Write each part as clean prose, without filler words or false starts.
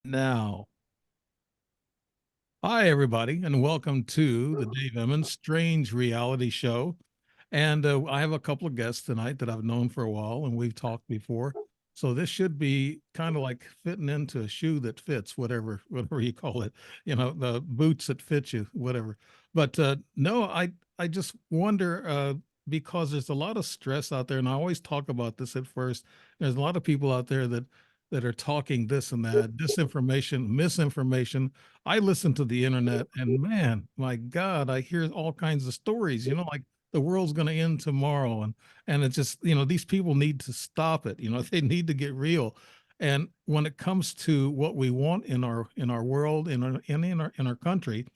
Now, hi everybody, and welcome to the Dave Emmons Strange Reality Show. And I have a couple of guests tonight that I've known for a while, and we've talked before. So this should be kind of like fitting into a shoe that fits, whatever you call it, the boots that fit you, whatever. But no, I just wonder because there's a lot of stress out there, and I always talk about this at first. There's a lot of people out there that are talking this and that, disinformation, misinformation. I listen to the internet, and man, my God, I hear all kinds of stories. Like the world's going to end tomorrow, and it's just these people need to stop it. They need to get real. And when it comes to what we want in our world, in our country,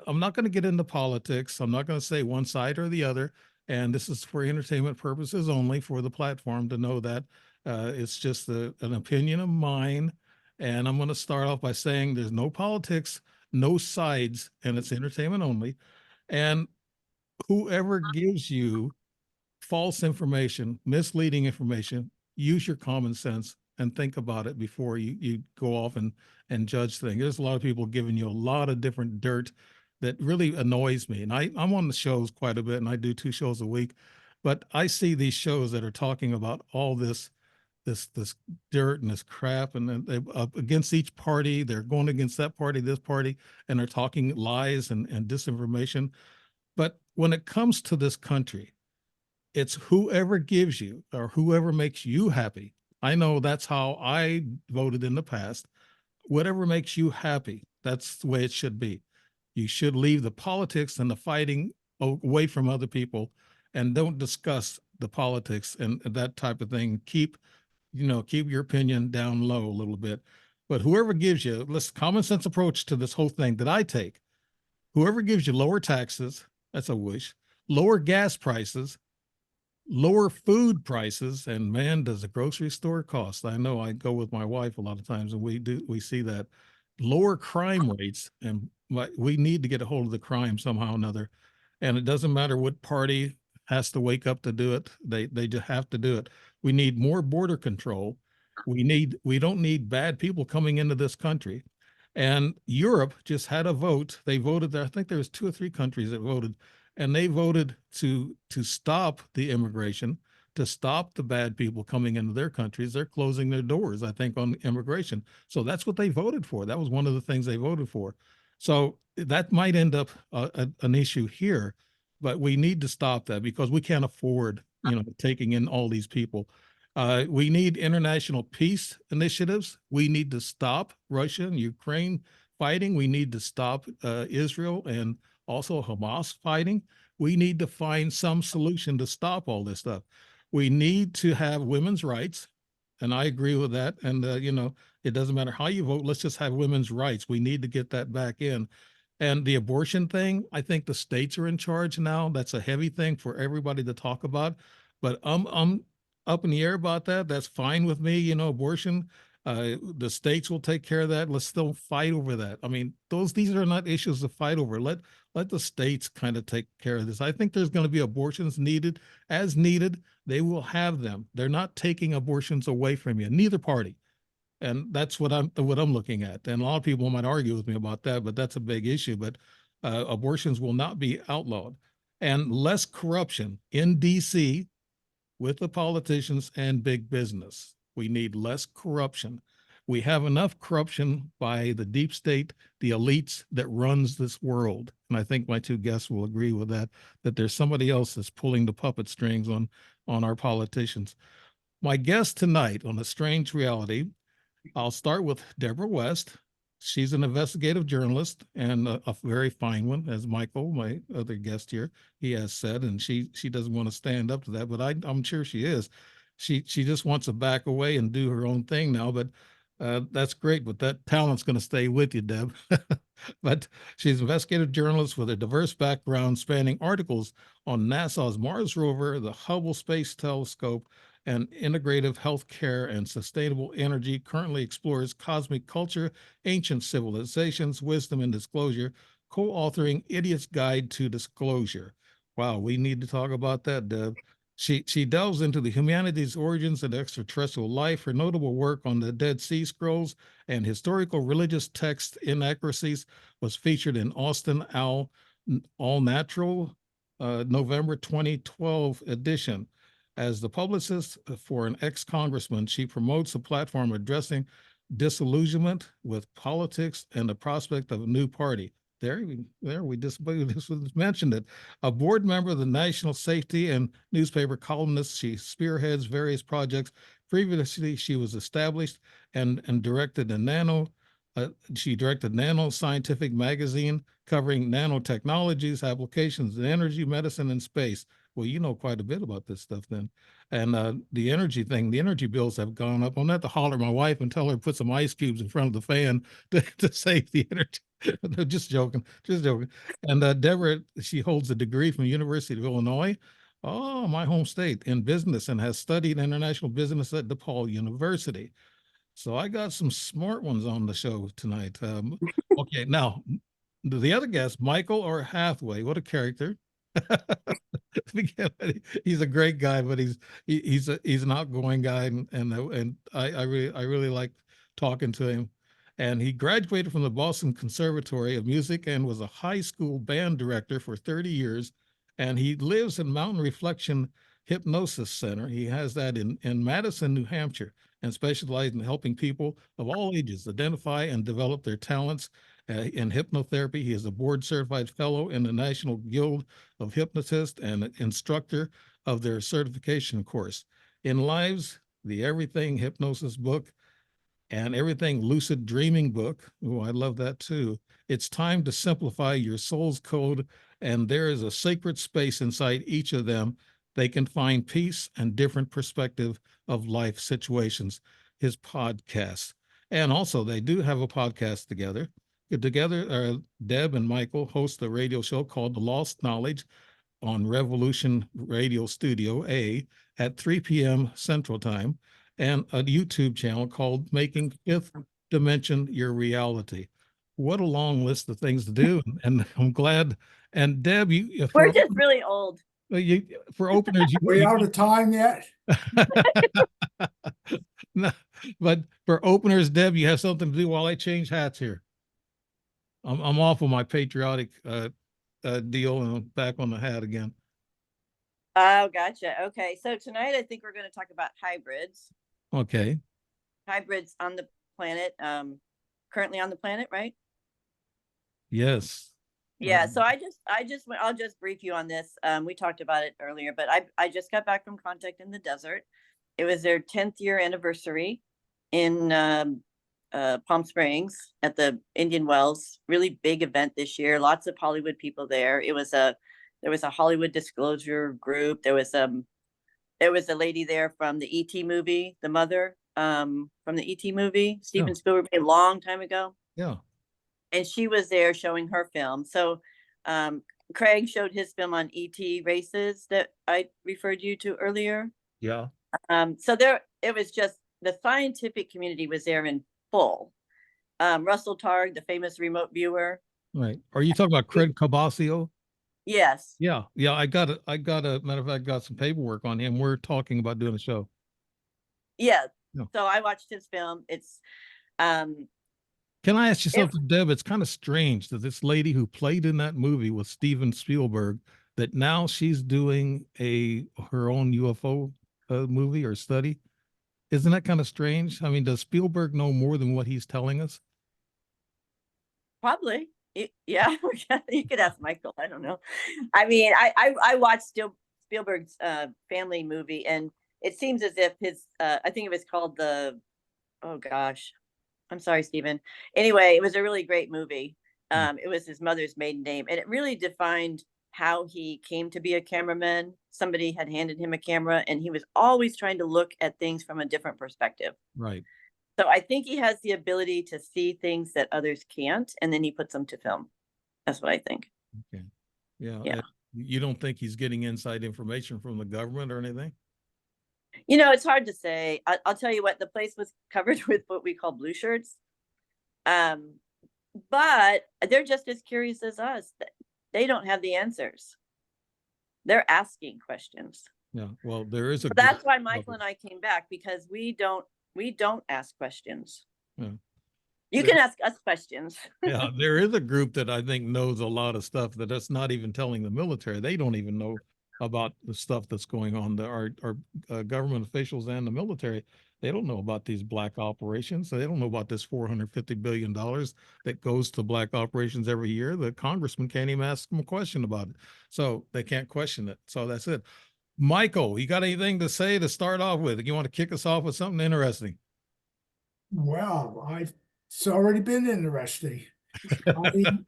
I'm not going to get into politics. I'm not going to say one side or the other. And this is for entertainment purposes only, for the platform to know that it's just an opinion of mine. And I'm going to start off by saying there's no politics, no sides, and it's entertainment only. And whoever gives you false information, misleading information, use your common sense and think about it before you go off and judge things. There's a lot of people giving you a lot of different dirt that really annoys me. And I'm on the shows quite a bit, and I do 2 shows a week, but I see these shows that are talking about all this dirt and this crap, and then they up against each party. They're going against that party, this party, and they're talking lies and disinformation. But when it comes to this country, it's whoever gives you or whoever makes you happy. I know that's how I voted in the past. Whatever makes you happy, that's the way it should be. You should leave the politics and the fighting away from other people, and don't discuss the politics and that type of thing. Keep your opinion down low a little bit. But whoever gives you, let's common sense approach to this whole thing that I take. Whoever gives you lower taxes, that's a wish, lower gas prices, lower food prices, and man, does the grocery store cost. I know I go with my wife a lot of times, and we see that lower crime rates, and we need to get a hold of the crime somehow or another. And it doesn't matter what party has to wake up to do it; they just have to do it. We need more border control. We don't need bad people coming into this country. And Europe just had a vote. They voted there. I think there was 2 or 3 countries that voted, and they voted to stop the immigration, to stop the bad people coming into their countries. They're closing their doors, I think, on immigration. So that's what they voted for. That was one of the things they voted for. So that might end up an issue here, but we need to stop that because we can't afford, taking in all these people. We need international peace initiatives. We need to stop Russia and Ukraine fighting. We need to stop Israel and also Hamas fighting. We need to find some solution to stop all this stuff. We need to have women's rights, and I agree with that. And it doesn't matter how you vote. Let's just have women's rights. We need to get that back in. And the abortion thing, I think the states are in charge now. That's a heavy thing for everybody to talk about. But I'm up in the air about that. That's fine with me. Abortion. The states will take care of that. Let's still fight over that. I mean, these are not issues to fight over. Let the states kind of take care of this. I think there's going to be abortions needed as needed. They will have them. They're not taking abortions away from you. Neither party. And that's what I'm looking at. And a lot of people might argue with me about that, but that's a big issue. But abortions will not be outlawed, and less corruption in D.C. with the politicians and big business. We need less corruption. We have enough corruption by the deep state, the elites that runs this world. And I think my 2 guests will agree with that there's somebody else that's pulling the puppet strings on our politicians. My guest tonight on A Strange Reality, I'll start with Deborah West. She's an investigative journalist and a very fine one, as Michael, my other guest here, he has said, and she doesn't want to stand up to that, but I'm sure she is. She just wants to back away and do her own thing now, but that's great. But that talent's going to stay with you, Deb. But she's an investigative journalist with a diverse background, spanning articles on NASA's Mars rover, the Hubble Space Telescope, and integrative healthcare and sustainable energy. Currently explores cosmic culture, ancient civilizations, wisdom, and disclosure, co-authoring Idiot's Guide to Disclosure. Wow, we need to talk about that, Deb. She delves into the humanity's origins and extraterrestrial life. Her notable work on the Dead Sea Scrolls and historical religious text inaccuracies was featured in Austin All Natural, November 2012 edition. As the publicist for an ex-congressman, she promotes a platform addressing disillusionment with politics and the prospect of a new party. We just mentioned it. A board member of the National Safety and newspaper columnist, she spearheads various projects. Previously, she was established and directed a she directed Nano Scientific magazine covering nanotechnologies, applications in energy, medicine, and space. Well, you know quite a bit about this stuff then. And the energy thing, the energy bills have gone up. I'm going to have to holler at my wife and tell her to put some ice cubes in front of the fan to save the energy. No, just joking, just joking. And Deborah, she holds a degree from the University of Illinois, oh, my home state, in business, and has studied international business at DePaul University. So I got some smart ones on the show tonight. Okay, now the other guest, Michael or Hathaway, what a character. He's a great guy, but he's an outgoing guy, and I really like talking to him. And he graduated from the Boston Conservatory of Music and was a high school band director for 30 years. And he lives in Mountain Reflection Hypnosis Center. He has that in Madison, New Hampshire, and specializes in helping people of all ages identify and develop their talents in hypnotherapy. He is a board certified fellow in the National Guild of Hypnotists and instructor of their certification course. In Lives, the Everything Hypnosis book, and Everything Lucid Dreaming book. Oh, I love that too. It's time to simplify your soul's code, and there is a sacred space inside each of them. They can find peace and different perspective of life situations. His podcast, and also they do have a podcast together. Together, Deb and Michael host a radio show called The Lost Knowledge on Revolution Radio Studio A at 3 p.m. Central Time, and a YouTube channel called Making Fifth Dimension Your Reality. What a long list of things to do, and I'm glad. And Deb, we're just really old. For openers, we out of time yet? No, but for openers, Deb, you have something to do while I change hats here. I'm off of my patriotic deal, and I'm back on the hat again. Oh, gotcha. Okay, so tonight I think we're going to talk about hybrids. Okay. Hybrids on the planet, currently on the planet, right? Yes. Yeah. So I'll just brief you on this. We talked about it earlier, but I just got back from Contact in the Desert. It was their 10th year anniversary in Palm Springs at the Indian Wells. Really big event this year. Lots of Hollywood people there. There was a Hollywood disclosure group. There was a lady there from the ET movie, the mother from the ET movie, Steven Spielberg, a long time ago. Yeah. And she was there showing her film. So Craig showed his film on ET races that I referred you to earlier. Yeah. So it was just the scientific community was there in full. Russell Targ, the famous remote viewer. Right. Are you talking about Craig Cabasio? Yes. Yeah. I got a matter of fact, got some paperwork on him. We're talking about doing a show. Yeah. So I watched his film. It's can I ask you something, Deb? It's kind of strange that this lady who played in that movie with Steven Spielberg, that now she's doing her own UFO movie or study. Isn't that kind of strange? I mean, does Spielberg know more than what he's telling us? Probably. Yeah. You could ask Michael. I don't know. I mean, I watched Spielberg's family movie, and it seems as if his I think it was called oh gosh, I'm sorry, Stephen. Anyway, it was a really great movie. It was his mother's maiden name, and it really defined how he came to be a cameraman. Somebody had handed him a camera, and he was always trying to look at things from a different perspective. Right. So I think he has the ability to see things that others can't, and then he puts them to film. That's what I think. Okay. Yeah. Yeah. You don't think he's getting inside information from the government or anything? It's hard to say. I'll tell you what, the place was covered with what we call blue shirts. But they're just as curious as us. They don't have the answers. They're asking questions. Yeah. Well, there is a So group. that's why Michael and I came back, because we don't ask questions. Yeah. You There, can ask us questions. yeah, there is a group that I think knows a lot of stuff that that's not even telling the military. They don't even know about the stuff that's going on. Our government officials and the military, they don't know about these black operations. They don't know about this $450 billion that goes to black operations every year. The congressman can't even ask them a question about it. So they can't question it. So that's it. Michael, you got anything to say to start off with? You want to kick us off with something interesting? Well, it's already been interesting. I,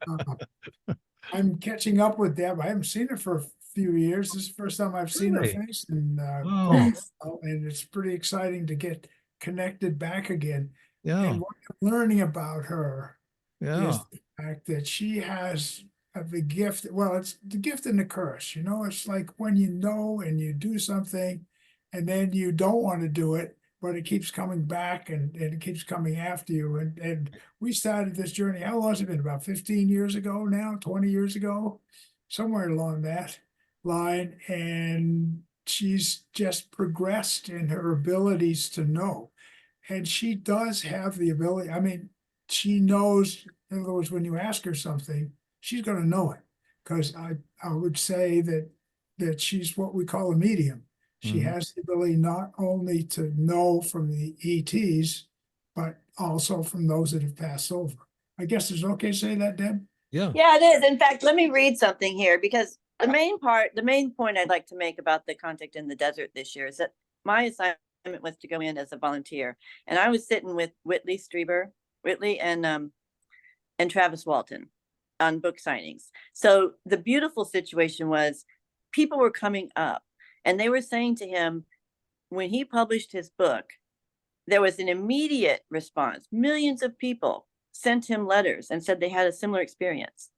I'm catching up with Deb. I haven't seen her for a few years. This is the first time I've seen her Really? face in Oh, quite a Yes. while, and it's pretty exciting to get connected back again. yeah, And what I'm learning about her yeah. is the fact that she has the gift. Well, it's the gift and the curse. You know, it's like when you know and you do something, and then you don't want to do it, but it keeps coming back and it keeps coming after you. And we started this journey. How long has it been? About 15 years ago now, 20 years ago, somewhere along that line. And she's just progressed in her abilities to know. And she does have the ability. I mean, she knows, in other words, when you ask her something, she's going to know it. Because I would say that she's what we call a medium. She Mhm. has the ability not only to know from the ETs, but also from those that have passed over. I guess it's okay to say that, Deb? Yeah. Yeah, it is. In fact, let me read something here, because the main point I'd like to make about the Contact in the Desert this year is that my assignment was to go in as a volunteer, and I was sitting with Whitley Strieber, and Travis Walton on book signings. So the beautiful situation was people were coming up and they were saying to him, when he published his book, there was an immediate response. Millions of people sent him letters and said they had a similar experience.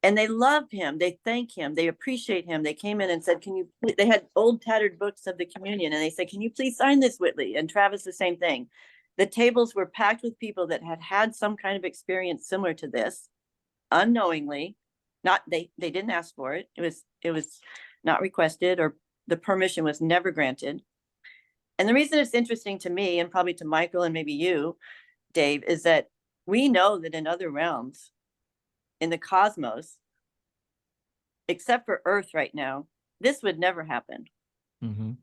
And they love him, they thank him, they appreciate him. They came in and said, they had old tattered books of the communion, and they said, can you please sign this, Whitley? And Travis, the same thing. The tables were packed with people that had had some kind of experience similar to this, unknowingly. Not they didn't ask for it. It was not requested, or the permission was never granted. And the reason it's interesting to me, and probably to Michael and maybe you, Dave, is that we know that in other realms, in the cosmos, except for Earth right now, this would never happen. Mm-hmm.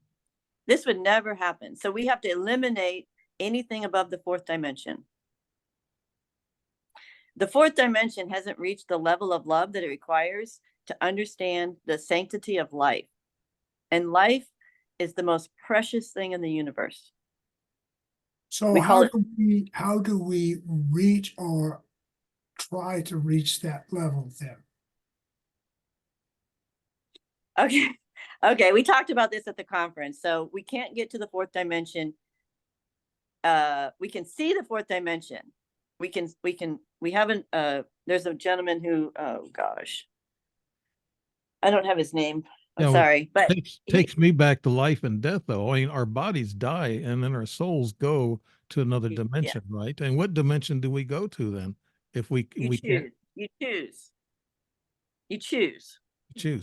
This would never happen. So we have to eliminate anything above the fourth dimension. The fourth dimension hasn't reached the level of love that it requires to understand the sanctity of life. And life is the most precious thing in the universe. So how do we reach or try to reach that level then? Okay, we talked about this at the conference. So we can't get to the fourth dimension. We can see the fourth dimension. We haven't, there's a gentleman who, oh gosh, I don't have his name. I'm sorry, but takes me back to life and death, though. I mean, our bodies die and then our souls go to another dimension, right? And what dimension do we go to then? If we can't you choose.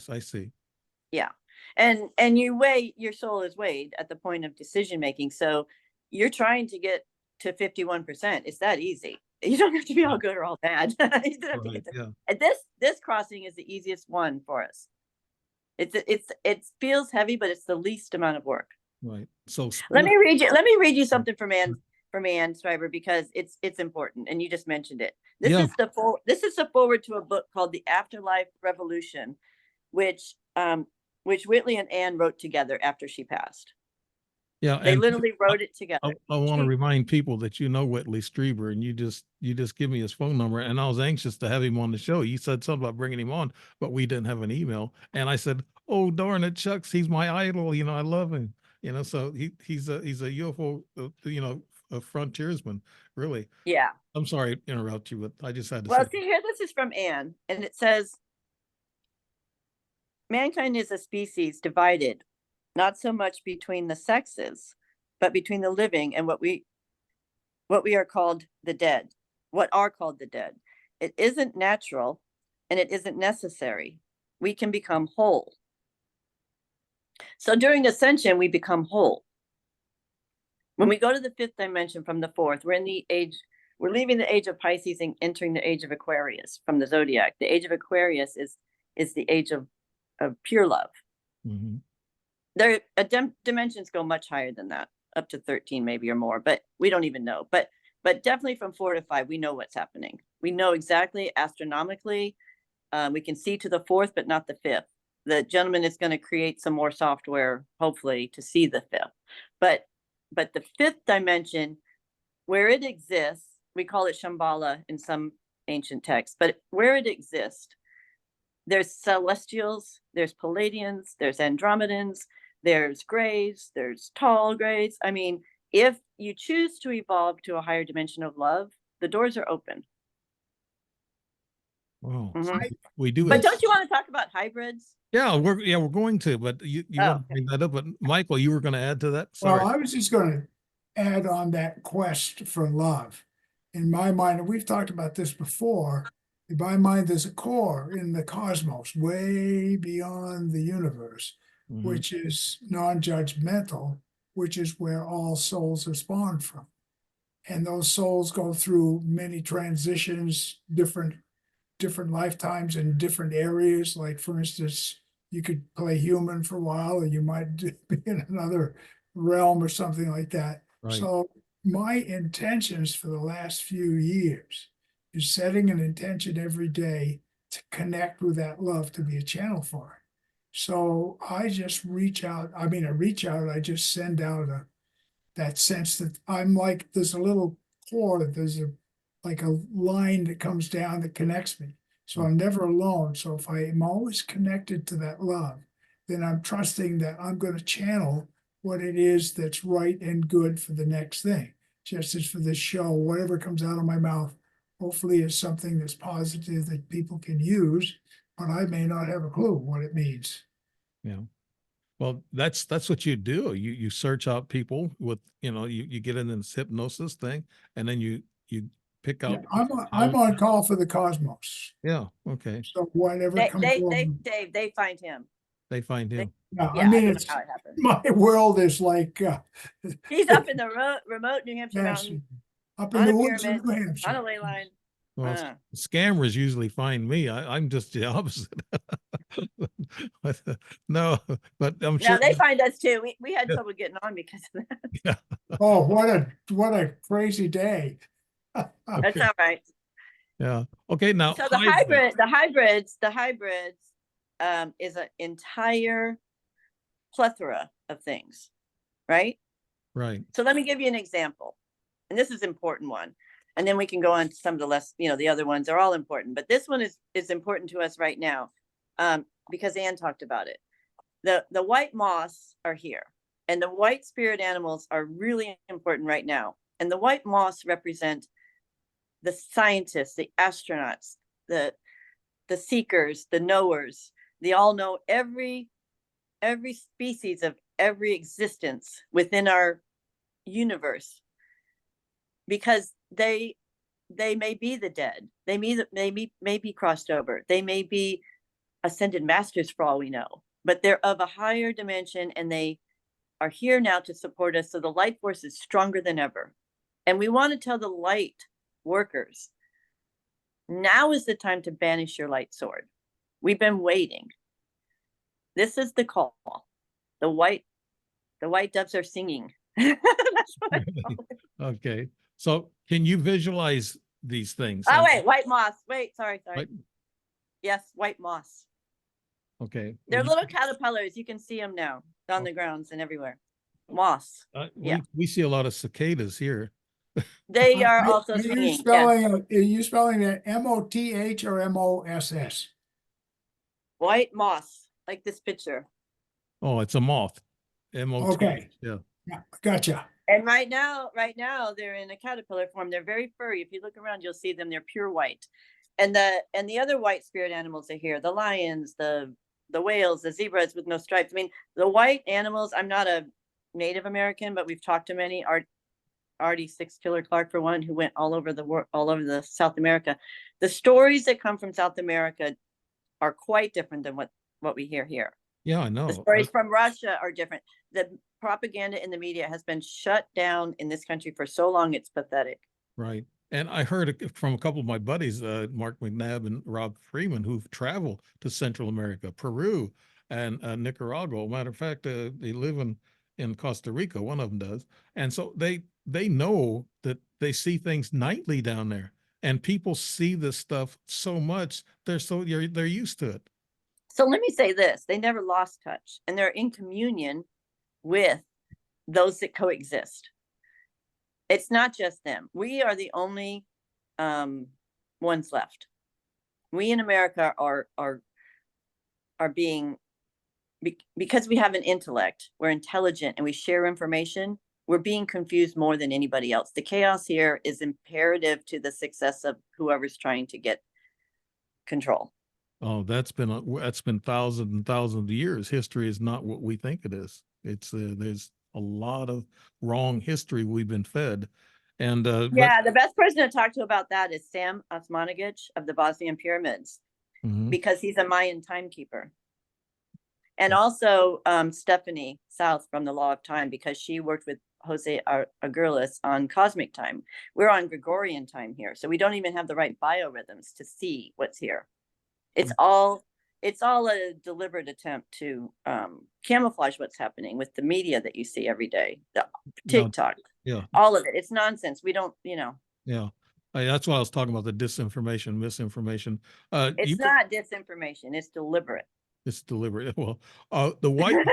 I see. Yeah. And your soul is weighed at the point of decision making. So you're trying to get to 51%. It's that easy. You don't have to be all good or all bad. You don't have to get to, and this crossing is the easiest one for us. It feels heavy, but it's the least amount of work. Right. So let me read you something from Ann Strieber, because it's important, and you just mentioned it. This is the forward to a book called The Afterlife Revolution, which Whitley and Ann wrote together after she passed. Yeah, they literally wrote it together. I want to remind people that you know Whitley Strieber, and you just give me his phone number, and I was anxious to have him on the show. You said something about bringing him on, but we didn't have an email, and I said, "Oh darn it, Chucks, he's my idol. You know, I love him. You know, so he's a UFO, a frontiersman, really." Yeah. I'm sorry to interrupt you, but I just had to. Well, see here, this is from Ann, and it says, mankind is a species divided not so much between the sexes, but between the living and what we are called the dead, It isn't natural and it isn't necessary. We can become whole. So during ascension, we become whole. When we go to the fifth dimension from the fourth, we're leaving the age of Pisces and entering the age of Aquarius from the zodiac. The age of Aquarius is the age of pure love. Mm-hmm. There dimensions go much higher than that, up to 13 maybe or more, but we don't even know. But definitely from 4 to 5, we know what's happening. We know exactly astronomically. We can see to the fourth, but not the fifth. The gentleman is going to create some more software, hopefully, to see the fifth. But the fifth dimension, where it exists, we call it Shambhala in some ancient texts, but where it exists, there's celestials, there's Pleiadians, there's Andromedans, there's grays, there's tall grays. I mean, if you choose to evolve to a higher dimension of love, the doors are open. Wow. Mhm. We do. But don't you want to talk about hybrids? Yeah, we're going to, but you want to bring that up. But Michael, you were going to add to that? Sorry. Well, I was just going to add on that quest for love. In my mind, and we've talked about this before, in my mind, there's a core in the cosmos, way beyond the universe, Mhm. which is non-judgmental, which is where all souls are spawned from. And those souls go through many transitions, different lifetimes in different areas. Like, for instance, you could play human for a while, or you might be in another realm or something like that. Right. So my intentions for the last few years is setting an intention every day to connect with that love, to be a channel for it. So I just reach out. I I just send out that sense that I'm like, there's a little cord, there's like a line that comes down that connects me. So I'm never alone. So if I am always connected to that love, then I'm trusting that I'm going to channel what it is that's right and good for the next thing. Just as for this show, whatever comes out of my mouth, hopefully is something that's positive that people can use, but I may not have a clue what it means. Yeah. Well, that's what you do. You search out people with, you get in this hypnosis thing, and then you pick Yeah, out. I'm on call for the cosmos. Yeah. Okay. So whatever comes along, Dave, they find him. They find him. yeah, Yeah, I mean, don't know it's how it happened. my world is like He's up in the remote New Hampshire yes, mountain up in on the a woods pyramid of New on Hampshire. a ley line. Well, scammers usually find me. I'm just the opposite. No, but I'm No, sure they find us too. We had trouble getting on because of that. Oh, what a crazy day. That's all right. Yeah. Okay. Now, So the hybrids is an entire plethora of things, right? Right. So let me give you an example, and this is an important one, and then we can go on to some of the less, the other ones are all important, but this one is important to us right now, because Anne talked about it. The white moths are here, and the white spirit animals are really important right now. And the white moths represent the scientists, the astronauts, the seekers, the knowers. They all know every species of every existence within our universe, because they may be the dead. They may be crossed over. They may be ascended masters for all we know, but they're of a higher dimension, and they are here now to support us. So the light force is stronger than ever. And we want to tell the light workers, now is the time to banish your light sword. We've been waiting. This is the call. The white doves are singing. That's what I call it. Okay. So can you visualize these things? Oh, wait, white moss. Wait, sorry. Right. Yes, white moss. Okay. They're little caterpillars. You can see them now on the grounds and everywhere. Moss. Yeah. We see a lot of cicadas here. They are also Are singing. you spelling it MOTH or MOSS? White moss, like this picture. Oh, it's a moth. M-O-T. Okay. Yeah. Yeah, gotcha. And right now, they're in a caterpillar form. They're very furry. If you look around, you'll see them. They're pure white. And the other white spirit animals are here. The lions, the whales, the zebras with no stripes. I mean, the white animals, I'm not a Native American, but we've talked to many. Artie Six Killer Clark, for one, who went all over the world, all over the South America. The stories that come from South America are quite different than what we hear here. Yeah, I The know. stories from Russia are different. The propaganda in the media has been shut down in this country for so long, it's pathetic. Right. And I heard from a couple of my buddies, Mark McNabb and Rob Freeman, who've traveled to Central America, Peru, and Nicaragua. Matter of fact, they live in Costa Rica. One of them does, and so they know that they see things nightly down there, and people see this stuff so much they're used to it. So let me say this: they never lost touch, and they're in communion with those that coexist. It's not just them. We are the only ones left. We in America are being, because we have an intellect, we're intelligent, and we share information. We're being confused more than anybody else. The chaos here is imperative to the success of whoever's trying to get control. Oh, that's been thousands and thousands of years. History is not what we think it is. It's there's a lot of wrong history we've been fed, and Yeah, the best person to talk to about that is Sam Osmanagich of the Bosnian pyramids, Mhm. because he's a Mayan timekeeper. And also Stephanie South from the Law of Time, because she worked with Jose Aguirres on cosmic time. We're on Gregorian time here, so we don't even have the right biorhythms to see what's here. It's all a deliberate attempt to camouflage what's happening with the media that you see every day, the TikTok, yeah, all of it. It's nonsense. We don't, yeah. That's why I was talking about the disinformation, misinformation. it's not disinformation. It's deliberate. It's deliberate. Well, the white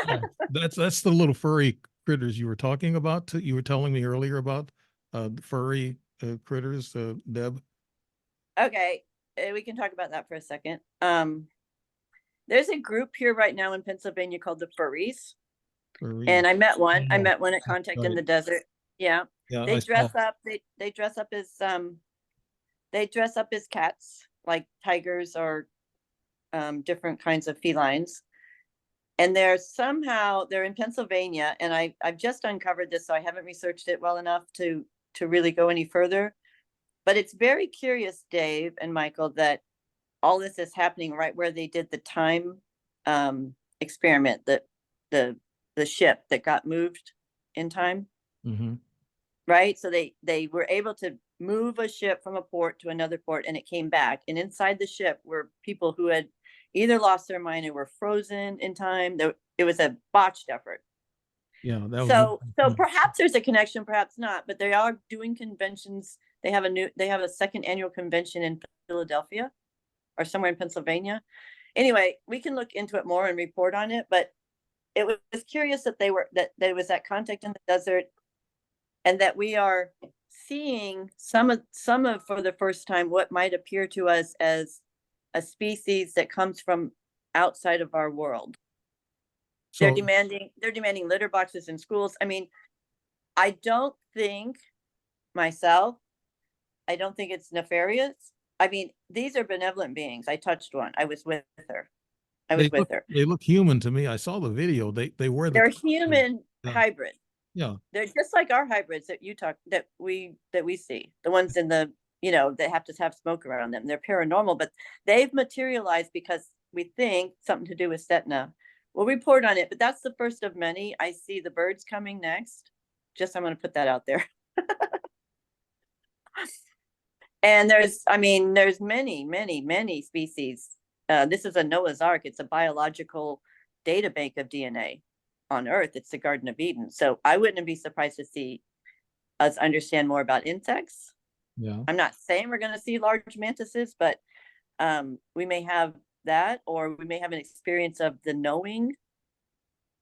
that's the little furry critters you were talking about. You were telling me earlier about the furry critters, Deb. Okay, we can talk about that for a second. There's a group here right now in Pennsylvania called the Furries. Furry. And I met one. I Oh, met one at Contact in the Desert. Yeah. Yeah, They I dress saw. up. They dress up as cats, like tigers or different kinds of felines. And they're in Pennsylvania, and I've just uncovered this, so I haven't researched it well enough to really go any further. But it's very curious, Dave and Michael, that all this is happening right where they did the time experiment, that the ship that got moved in time. Mm-hmm. Right, so they were able to move a ship from a port to another port, and it came back, and inside the ship were people who had either lost their mind or were frozen in time. It was a botched effort. Yeah, that was. So perhaps there's a connection, perhaps not, but they are doing conventions. They have a second annual convention in Philadelphia or somewhere in Pennsylvania. Anyway, we can look into it more and report on it, but it was curious that there was that Contact in the Desert, and that we are seeing some of for the first time what might appear to us as a species that comes from outside of our world. They're demanding litter boxes in schools. I mean, I don't think it's nefarious. I mean, these are benevolent beings. I touched one. I was with her. They look human to me. I saw the video. They wear They're human hybrid. Yeah. They're just like our hybrids that we see. The ones in the, that have to have smoke around them. They're paranormal, but they've materialized because we think something to do with Setna. We'll report on it, but that's the first of many. I see the birds coming next. I'm going to put that out there. And there's many, many, many species. This is a Noah's Ark. It's a biological data bank of DNA on Earth. It's the Garden of Eden. So I wouldn't be surprised to see us understand more about insects. Yeah. I'm not saying we're going to see large mantises, but we may have that, or we may have an experience of the knowing,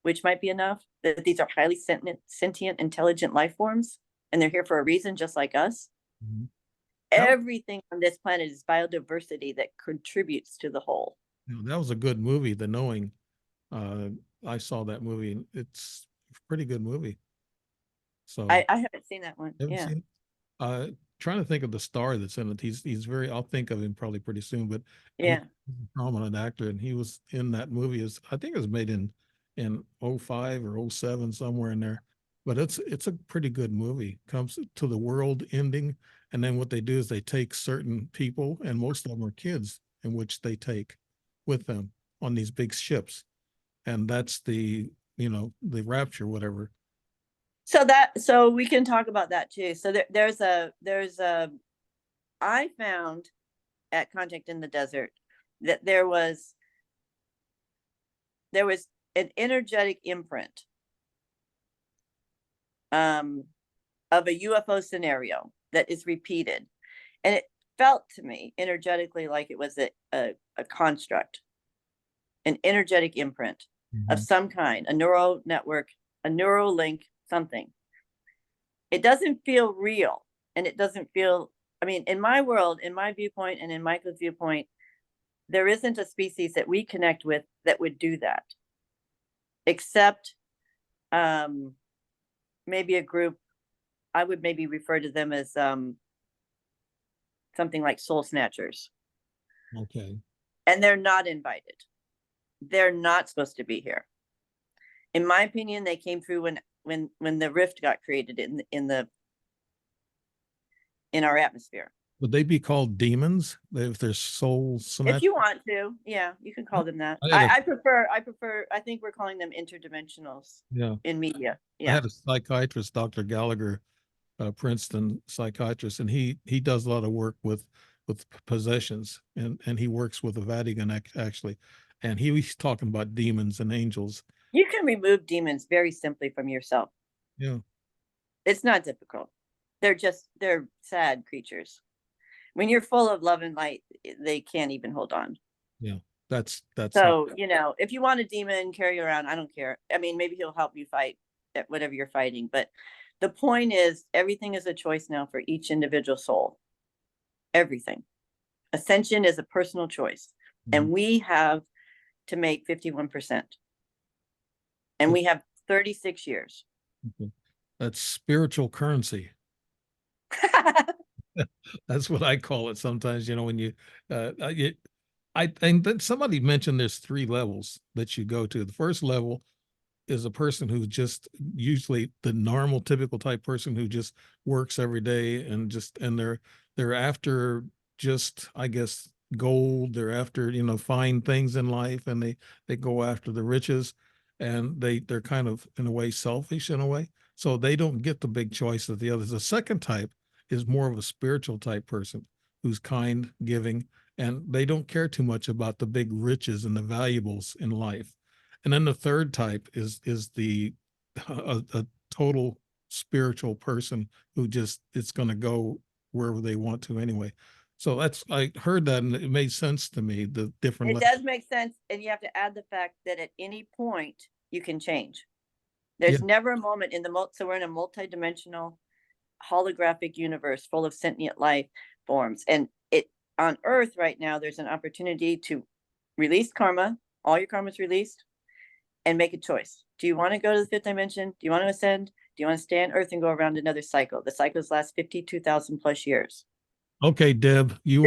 which might be enough, that these are highly sentient, intelligent life forms, and they're here for a reason, just like us. Mm-hmm. Everything on this planet is biodiversity that contributes to the whole. That was a good movie, The Knowing. I saw that movie. It's a pretty good movie. So I haven't seen that one. Yeah. Seen it? Trying to think of the star that's in it. He's very. I'll think of him probably pretty soon. But yeah, he's a prominent actor, and he was in that movie. I think it was made in 05 or 07, somewhere in there. But it's a pretty good movie. Comes to the world ending, and then what they do is they take certain people, and most of them are kids, in which they take with them on these big ships, and that's the, you know, the rapture, whatever. So we can talk about that too. So there's a I found at Contact in the Desert that there was an energetic imprint of a UFO scenario that is repeated, and it felt to me energetically like it was a construct, an energetic imprint of some kind, a neural network, a neural link, something. It doesn't feel real, and it doesn't feel, I mean, in my world, in my viewpoint, and in Michael's viewpoint, there isn't a species that we connect with that would do that, except maybe a group. I would maybe refer to them as something like soul snatchers. Okay. And they're not invited. They're not supposed to be here. In my opinion, they came through when the rift got created in our atmosphere. Would they be called demons if they're soul snatchers? If you want to, yeah, you can call them that. I think we're calling them interdimensionals. Yeah. In media. I Yeah. had a psychiatrist, Dr. Gallagher, Princeton psychiatrist, and he does a lot of work with possessions, and he works with the Vatican actually, and he was talking about demons and angels. You can remove demons very simply from yourself. Yeah. It's not difficult. They're sad creatures. When you're full of love and light, they can't even hold on. Yeah. That's so, you know, if you want a demon, carry around, I don't care. I mean, maybe he'll help you fight at whatever you're fighting, but the point is, everything is a choice now for each individual soul. Everything. Ascension is a personal choice, and we have to make 51%. And we have 36 years. That's spiritual currency. That's what I call it sometimes, you know, when I think that somebody mentioned there's 3 levels that you go to. The first level is a person who's just usually the normal, typical type person who just works every day and they're after just, I guess, gold. They're after, you know, fine things in life, and they go after the riches, and they're kind of in a way selfish in a way. So they don't get the big choice of the others. The second type is more of a spiritual type person who's kind, giving, and they don't care too much about the big riches and the valuables in life. And then the third type is the a total spiritual person who just, it's going to go wherever they want to anyway. So I heard that, and it made sense to me, the different. It does make sense, and you have to add the fact that at any point you can change. There's never a moment in so we're in a multi-dimensional holographic universe full of sentient life forms, and on Earth right now, there's an opportunity to release karma. All your karma is released, and make a choice. Do you want to go to the 5th dimension? Do you want to ascend? Do you want to stay on Earth and go around another cycle? The cycles last 52,000 plus years. Okay, Deb, you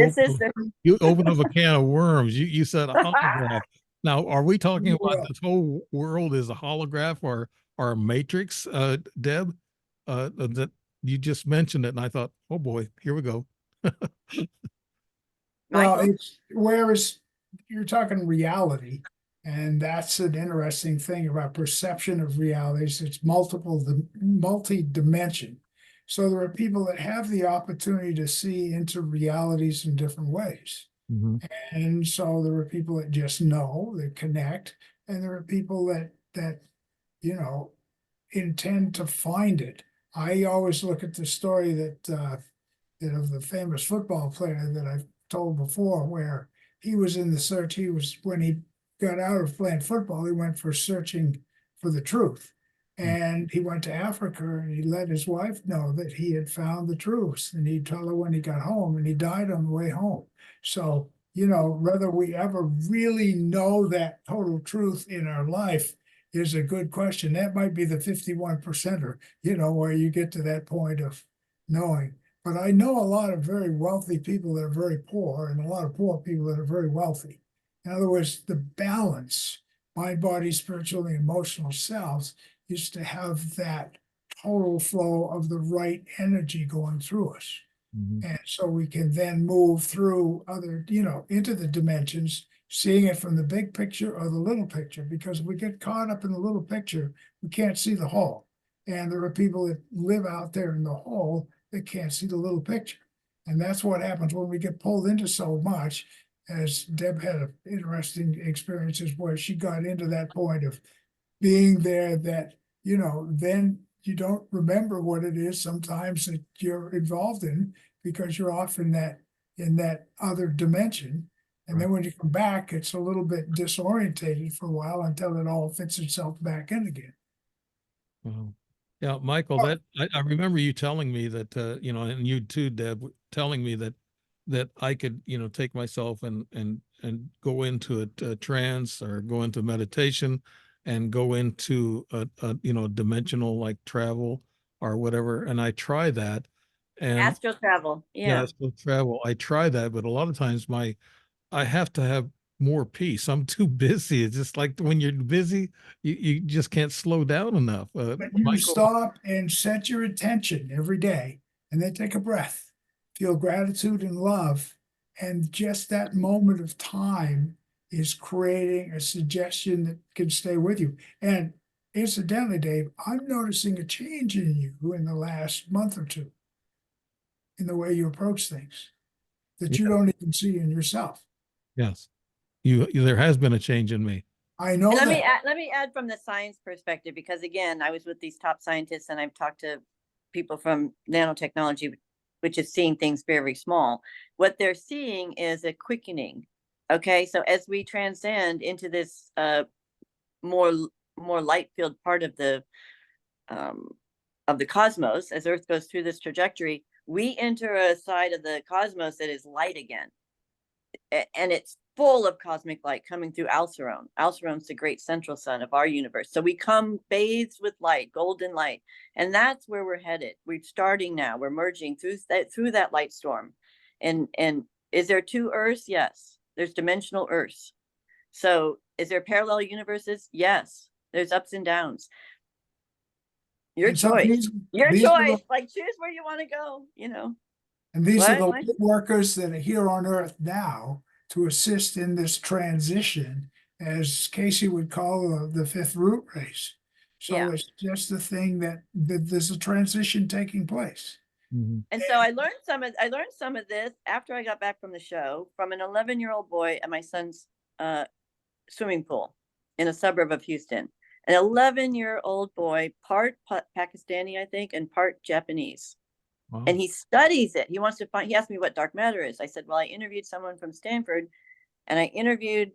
open up a can of worms. You said a holograph. Now, are we talking about this whole world is a holograph or a matrix, Deb? That you just mentioned it, and I thought, oh boy, here we go. Well, it's whereas you're talking reality, and that's an interesting thing about perception of realities. It's multi-dimension. So there are people that have the opportunity to see into realities in different ways. And so there are people that just know, that connect, and there are people that you know, intend to find it. I always look at the story that of the famous football player that I've told before, where he was in the search. When he got out of playing football, he went for searching for the truth. And he went to Africa, and he let his wife know that he had found the truth, and he'd tell her when he got home, and he died on the way home. So, you know, whether we ever really know that total truth in our life is a good question. That might be the 51%er, you know, where you get to that point of knowing. But I know a lot of very wealthy people that are very poor, and a lot of poor people that are very wealthy. In other words, the balance, mind, body, spiritual, and emotional selves, is to have that total flow of the right energy going through us. And so we can then move through other, you know, into the dimensions seeing it from the big picture or the little picture, because if we get caught up in the little picture, we can't see the whole. And there are people that live out there in the whole that can't see the little picture. And that's what happens when we get pulled into so much, as Deb had interesting experiences where she got into that point of being there, that, you know, then you don't remember what it is sometimes that you're involved in, because you're off in that other dimension. And then when you come back, it's a little bit disorientated for a while until it all fits itself back in again. Wow. Yeah, Michael, that I remember you telling me that you know, and you too, Deb, telling me that I could, you know, take myself and go into a trance or go into meditation and go into a you know, dimensional like travel or whatever. And I try that, and Astral travel. yeah, Yeah. astral travel. I try that, but a lot of times I have to have more peace. I'm too busy. It's just like when you're busy, you just can't slow down enough. But you Michael, stop and set your attention every day, and then take a breath, feel gratitude and love. And just that moment of time is creating a suggestion that can stay with you. And incidentally, Dave, I'm noticing a change in you in the last month or two in the way you approach things that you don't even see in yourself. yes, there has been a change in me. I know And that. let me add from the science perspective, because again, I was with these top scientists and I've talked to people from nanotechnology, which is seeing things very small. What they're seeing is a quickening. Okay, so as we transcend into this more light filled part of the cosmos, as Earth goes through this trajectory, we enter a side of the cosmos that is light again, and it's full of cosmic light coming through Alceron. Alceron's the great central sun of our universe. So we come bathed with light, golden light, and that's where we're headed. We're starting now. We're merging through that light storm. And is there two Earths? Yes. There's dimensional Earths. So is there parallel universes? Yes. There's ups and downs. Your choice. Your choice. Like, choose where you want to go, you know. And these are the light workers that are here on Earth now to assist in this transition, as Casey would call the fifth root race. So Yeah. it's just the thing that there's a transition taking place. Mm-hmm. And so I learned some of this after I got back from the show from an 11-year-old boy at my son's swimming pool in a suburb of Houston. An 11-year-old boy, part Pakistani, I think, and part Japanese. Wow. And he studies it. He wants to find, he asked me what dark matter is. I said, well, I interviewed someone from Stanford, and I interviewed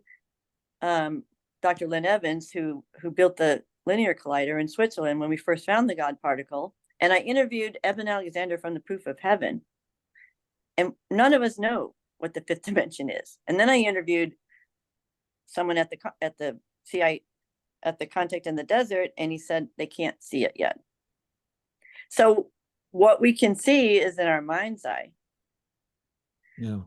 Dr. Lynn Evans, who built the linear collider in Switzerland when we first found the God particle. And I interviewed Eben Alexander from the Proof of Heaven. And none of us know what the fifth dimension is. And then I interviewed someone at the Contact in the Desert, and he said they can't see it yet. So what we can see is in our mind's eye. Yeah.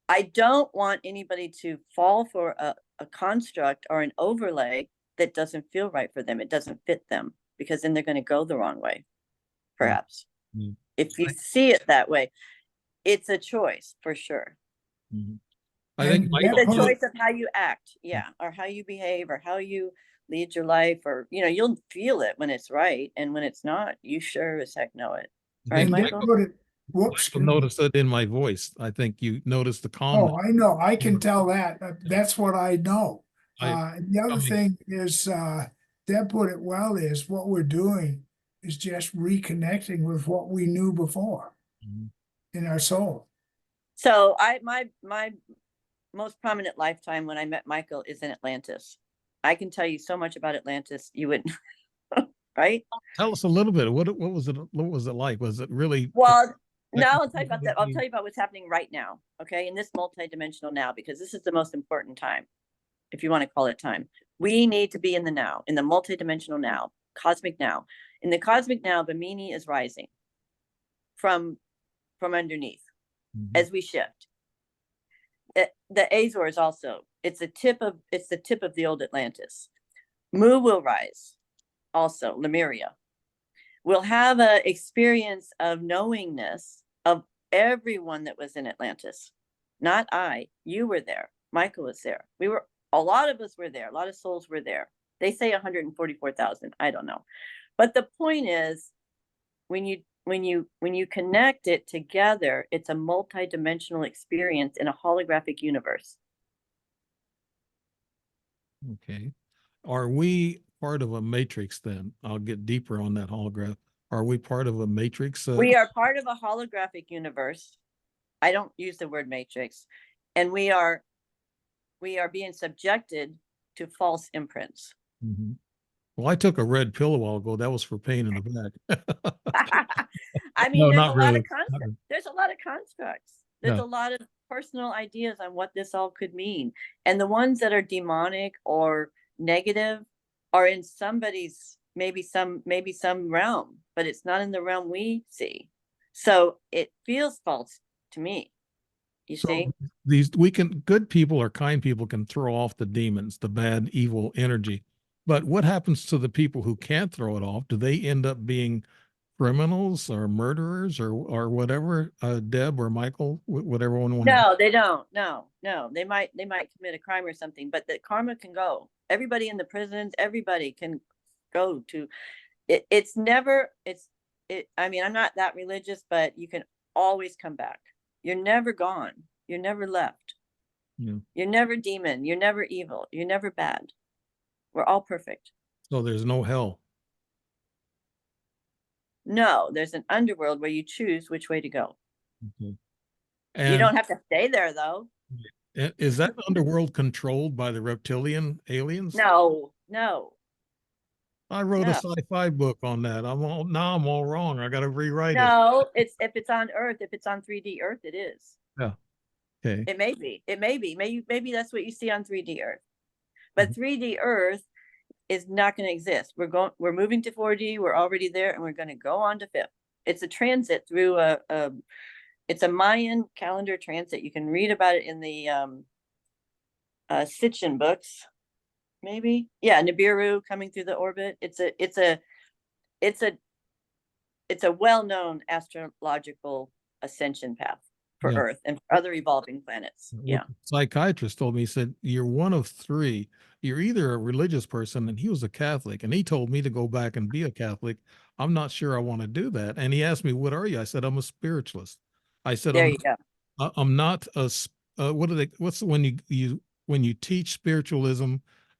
I don't want anybody to fall for a construct or an overlay that doesn't feel right for them. It doesn't fit them, because then they're going to go the wrong way, perhaps. Mm-hmm. If you see it that way, it's a choice for sure. Mm-hmm. I think it's a choice of how you act, yeah, or how you behave, or how you lead your life, or, you know, you'll feel it when it's right, and when it's not, you sure as heck know it. Right, Michael? Whoops. Notice it in my voice. I think you noticed the calmness. Oh, I know. I can tell that. That's what I know. The other thing is, Deb put it well, is what we're doing is just reconnecting with what we knew before in our soul. So my most prominent lifetime when I met Michael is in Atlantis. I can tell you so much about Atlantis you wouldn't. Right? Tell us a little bit. What was it? What was it like? Was it really? Well, now I'll tell you about that. I'll tell you about what's happening right now. Okay, in this multidimensional now, because this is the most important time, if you want to call it time. We need to be in the now, in the multidimensional now, cosmic now. In the cosmic now, Bimini is rising from underneath as we shift. The Azores also. It's the tip of the old Atlantis. Mu will rise. Also, Lemuria. We'll have an experience of knowingness of everyone that was in Atlantis. Not I. You were there. Michael was there. A lot of us were there. A lot of souls were there. They say 144,000. I don't know. But the point is, when you connect it together, it's a multi-dimensional experience in a holographic universe. Okay. Are we part of a matrix then? I'll get deeper on that holograph. Are we part of a matrix? We are part of a holographic universe. I don't use the word matrix. And we are being subjected to false imprints. Mm-hmm. Well, I took a red pill a while ago. That was for pain in the back. I mean, No, there's not a lot really. of constructs. There's a lot of constructs. There's Yeah. a lot of personal ideas on what this all could mean. And the ones that are demonic or negative are in somebody's maybe some realm, but it's not in the realm we see. So it feels false to me. You see? Good people or kind people can throw off the demons, the bad, evil energy. But what happens to the people who can't throw it off? Do they end up being criminals or murderers or whatever, Deb or Michael, whatever one want? No, they don't. No. They might commit a crime or something, but the karma can go. Everybody in the prisons, everybody can go to it. I mean, I'm not that religious, but you can always come back. You're never gone. You're never left. Yeah. You're never demon. You're never evil. You're never bad. We're all perfect. So there's no hell. No, there's an underworld where you choose which way to go. Okay. You don't have to stay there, though. Is that underworld controlled by the reptilian aliens? No. I wrote a sci-fi book on that. I'm all wrong. I got to rewrite it. No, if it's on Earth, if it's on 3D Earth, it is. Yeah. Okay. It may be. Maybe that's what you see on 3D Earth. But 3D Earth is not going to exist. We're moving to 4D. We're already there, and we're going to go on to 5th. It's a transit through it's a Mayan calendar transit. You can read about it in the Sitchin books. Maybe. Yeah, Nibiru coming through the orbit. It's a well-known astrological ascension path for Earth and for other evolving planets. Yeah. Psychiatrist told me, he said, you're one of 3. You're either a religious person, and he was a Catholic, and he told me to go back and be a Catholic. I'm not sure I want to do that. And he asked me, what are you? I said, I'm a spiritualist. I said, there you go. I'm not a, when you teach spiritualism,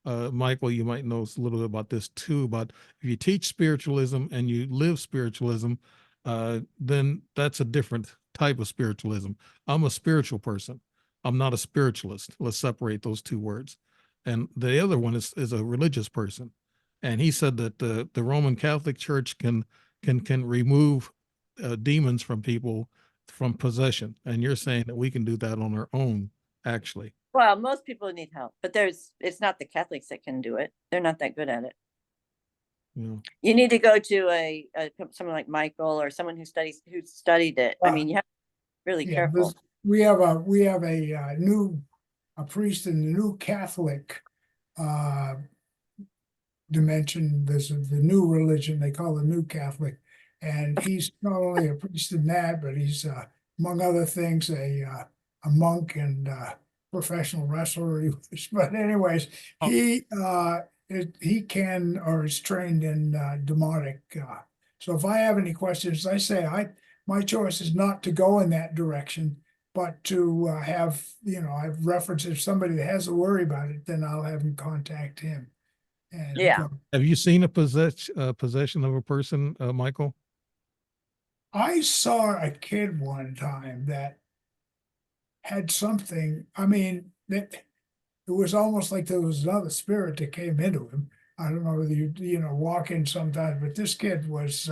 Michael, you might know a little bit about this too, but if you teach spiritualism and you live spiritualism, then that's a different type of spiritualism. I'm a spiritual person. I'm not a spiritualist. Let's separate those two words. And the other one is a religious person. And he said that the Roman Catholic Church can remove demons from people from possession. And you're saying that we can do that on our own, actually. Well, most people need help, but it's not the Catholics that can do it. They're not that good at it. Yeah. You need to go to someone like Michael or someone who studied it. I mean, you have to be really careful. We have a priest in the new Catholic dimension. There's the new religion they call the New Catholic, and he's not only a priest in that, but he's among other things a monk and professional wrestler. But anyways, he can or is trained in demonic. So if I have any questions, I say my choice is not to go in that direction, but to have I've referenced if somebody that has a worry about it, then I'll have him contact him. And have you seen a possession of a person, Michael? I saw a kid one time that had something. I mean, that it was almost like there was another spirit that came into him. I don't know whether you walk in sometimes, but this kid was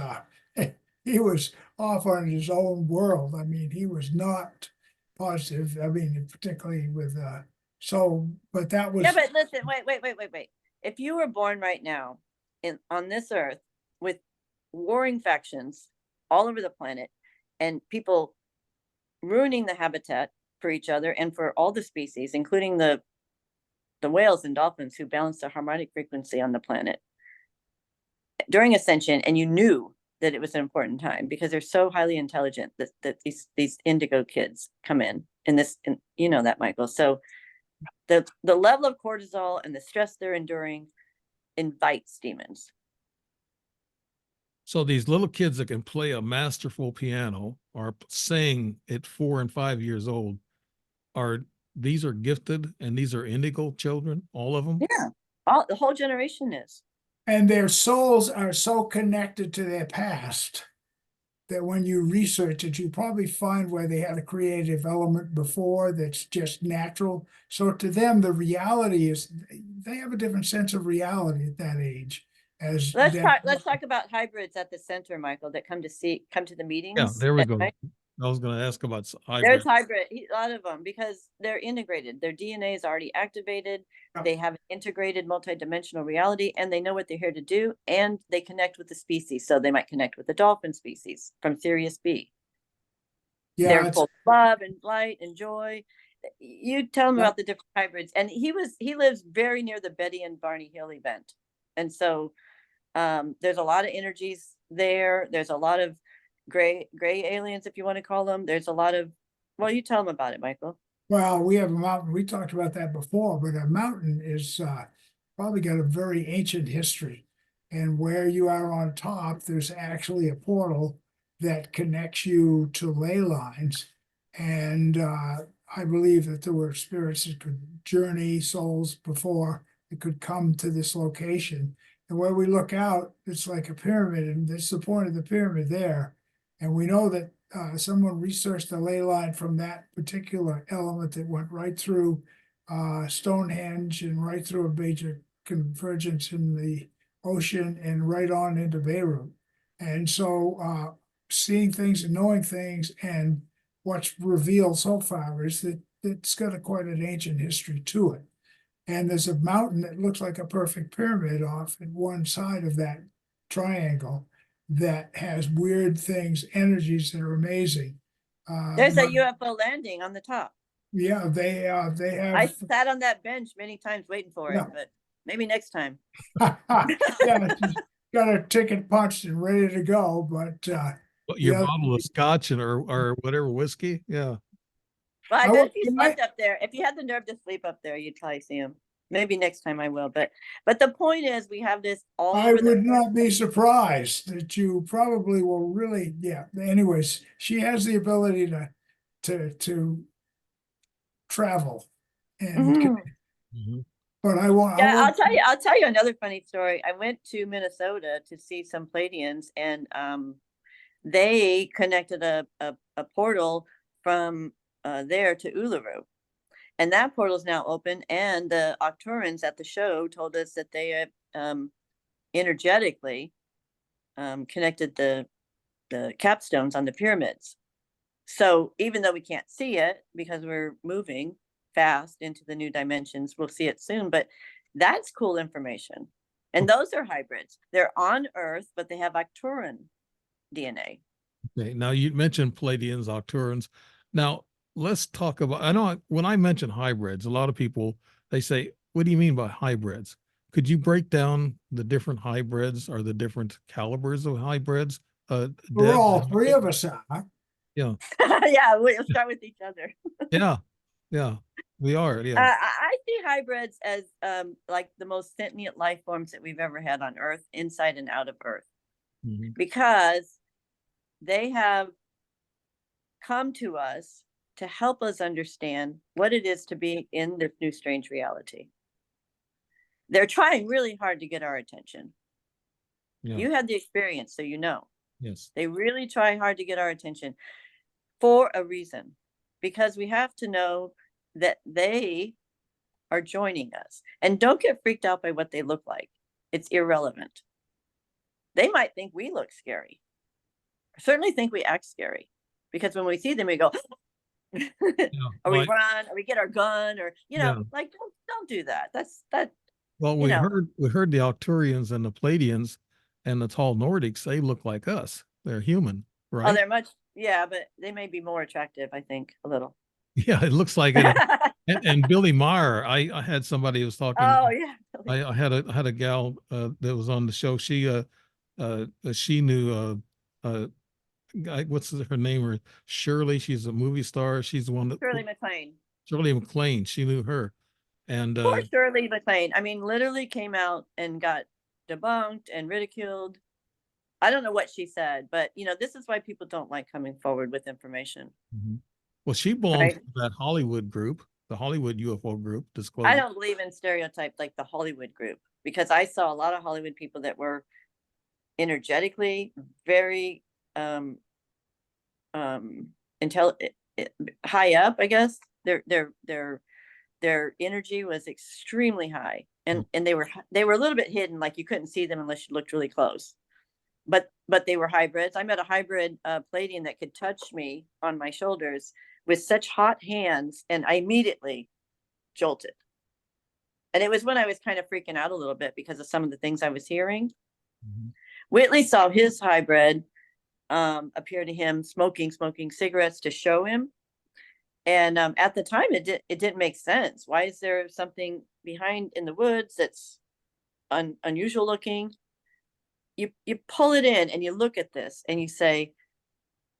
he was off on his own world. I mean, he was not positive. I mean, particularly with but that was. Yeah, but listen, wait. If you were born right now on this earth with warring factions all over the planet and people ruining the habitat for each other and for all the species, including the whales and dolphins who balance the harmonic frequency on the planet during ascension, and you knew that it was an important time because they're so highly intelligent that these indigo kids come in this, and you know that, Michael. So the level of cortisol and the stress they're enduring invites demons. So these little kids that can play a masterful piano or sing at 4 and 5 years old these are gifted, and these are indigo children, all of them? Yeah, the whole generation is. And their souls are so connected to their past that when you research it, you probably find where they had a creative element before that's just natural. So to them, the reality is they have a different sense of reality at that age. As let's talk about hybrids at the center, Michael, that come to the meetings. Yeah, there we go. Night. I was going to ask about There's hybrid, a lot of them, because they're integrated. Their DNA is already activated. Yeah. They have an integrated multidimensional reality, and they know what they're here to do, and they connect with the species. So they might connect with the dolphin species from Sirius B. Yeah, they're full of love and light and joy. You tell them about the different hybrids, and he lives very near the Betty and Barney Hill event, and so there's a lot of energies there. There's a lot of gray aliens, if you want to call them. There's a lot of, well, you tell them about it, Michael. Well, we have a mountain. We talked about that before, but a mountain is probably got a very ancient history. And where you are on top, there's actually a portal that connects you to ley lines. And I believe that there were spirits that could journey, souls before it could come to this location. And where we look out, it's like a pyramid, and that's the point of the pyramid there. And we know that someone researched the ley line from that particular element that went right through Stonehenge and right through a major convergence in the ocean and right on into Beirut. And so seeing things and knowing things, and what's revealed so far is that it's got quite an ancient history to it. And there's a mountain that looks like a perfect pyramid off at one side of that triangle that has weird things, energies that are amazing. There's a UFO landing on the top. Yeah, they have. I sat on that bench many times waiting for it, but maybe next time. Yeah, got a ticket punched and ready to go, but your bottle of scotch or whatever whiskey, yeah. Well, I bet if you slept up there, if you had the nerve to sleep up there, you'd probably see him. Maybe next time I will, but the point is, we have this all. I would not be surprised that you probably will really, yeah. Anyways, she has the ability to travel, and but I won't. Yeah, I'll tell you another funny story. I went to Minnesota to see some Pleiadians, and they connected a portal from there to Uluru. And that portal is now open, and the Arcturians at the show told us that they energetically connected the capstones on the pyramids. So even though we can't see it because we're moving fast into the new dimensions, we'll see it soon. But that's cool information. And those are hybrids. They're on Earth, but they have Arcturian DNA. Okay. Now you mentioned Pleiadians, Arcturians. Now, let's talk about, I know when I mention hybrids, a lot of people, they say, what do you mean by hybrids? Could you break down the different hybrids or the different calibers of hybrids? We're all three of us are. Yeah. Yeah, we'll start with each other. Yeah, we are. Yeah. I see hybrids as like the most sentient life forms that we've ever had on Earth, inside and out of Earth, because they have come to us to help us understand what it is to be in this new strange reality. They're trying really hard to get our attention. Yeah. You had the experience, so you know. Yes. They really try hard to get our attention for a reason, because we have to know that they are joining us. And don't get freaked out by what they look like. It's irrelevant. They might think we look scary. I certainly think we act scary, because when we see them, we go, or we run, or we get our gun, or like don't do that. That's that. Well, we heard the Arcturians and the Pleiadians and the tall Nordics. They look like us. They're human, right? Oh, they're much, but they may be more attractive. I think a little. Yeah, it looks like it. and Billy Meyer, I had somebody who was talking. Oh yeah. I had a gal that was on the show. She knew what's her name? Or Shirley. She's a movie star. She's the one that Shirley MacLaine. Shirley MacLaine. She knew her. And Poor Shirley MacLaine. I mean, literally came out and got debunked and ridiculed. I don't know what she said, but this is why people don't like coming forward with information. well, she belongs Right. to that Hollywood group, the Hollywood UFO group, I disclosure. don't believe in stereotype like the Hollywood group, because I saw a lot of Hollywood people that were energetically very high up, I guess. Their energy was extremely high, and they were a little bit hidden, like you couldn't see them unless you looked really close. But they were hybrids. I met a hybrid Pleiadian that could touch me on my shoulders with such hot hands, and I immediately jolted. And it was when I was kind of freaking out a little bit because of some of the things I was hearing. Whitley saw his hybrid appear to him smoking cigarettes to show him. And at the time, it didn't make sense. Why is there something behind in the woods that's unusual looking? You pull it in and you look at this and you say,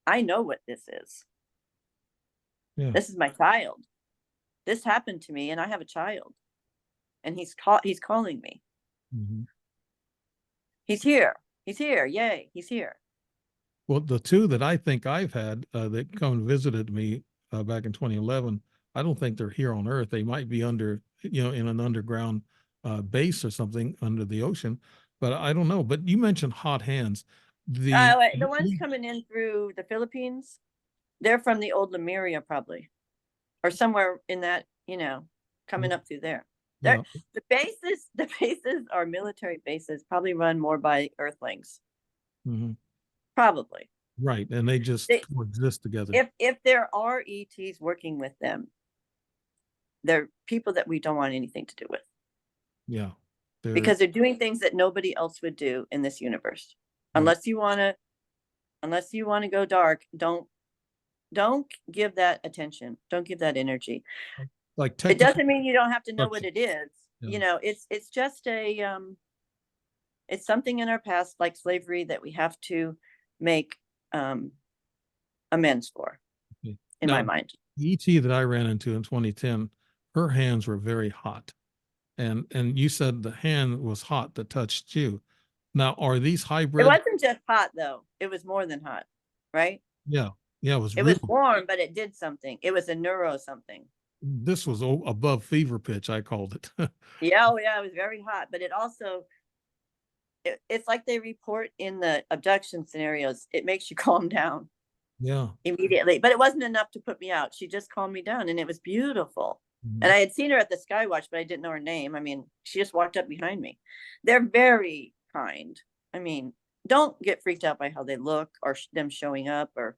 I know what this is. Yeah. This is my child. This happened to me, and I have a child, and he's calling me. He's here. Yay, he's here. Well, the two that I think I've had that come and visited me back in 2011, I don't think they're here on Earth. They might be under, in an underground base or something under the ocean, but I don't know. But you mentioned hot hands. The ones coming in through the Philippines, they're from the old Lemuria probably, or somewhere in that, coming up through there. Yeah. The bases are military bases, probably run more by Earthlings. Probably. Right, and they just coexist together. If there are ETs working with them, they're people that we don't want anything to do with. Yeah. Because they're doing things that nobody else would do in this universe. Unless you want to go dark, don't give that attention. Don't give that energy. Like it doesn't mean you don't have to know what it is. Yeah. It's just it's something in our past, like slavery, that we have to make amends for, in my mind. The ET that I ran into in 2010, her hands were very hot. And you said the hand was hot that touched you. Now, are these hybrid? It wasn't just hot, though. It was more than hot, right? Yeah. It was warm, but it did something. It was a neuro something. This was above fever pitch, I called it. Yeah, it was very hot, but it also, it's like they report in the abduction scenarios. It makes you calm down. Yeah. Immediately. But it wasn't enough to put me out. She just calmed me down, and it was beautiful. And I had seen her at the Skywatch, but I didn't know her name. I mean, she just walked up behind me. They're very kind. I mean, don't get freaked out by how they look or them showing up, or,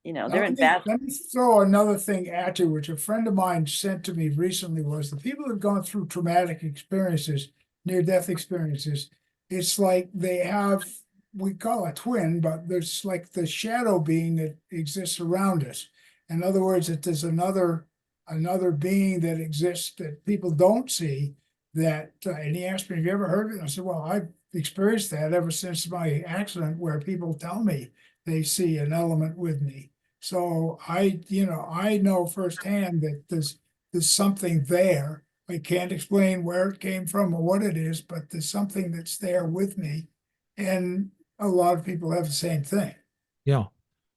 they're in bad. Let me throw another thing at you, which a friend of mine sent to me recently, was the people who've gone through traumatic experiences, near-death experiences. It's like they have, we call a twin, but there's like the shadow being that exists around us. In other words, that there's another being that exists that people don't see. That and he asked me, have you ever heard of it? And I said, well, I've experienced that ever since my accident, where people tell me they see an element with me. So I know firsthand that there's something there. I can't explain where it came from or what it is, but there's something that's there with me. And a lot of people have the same thing. Yeah.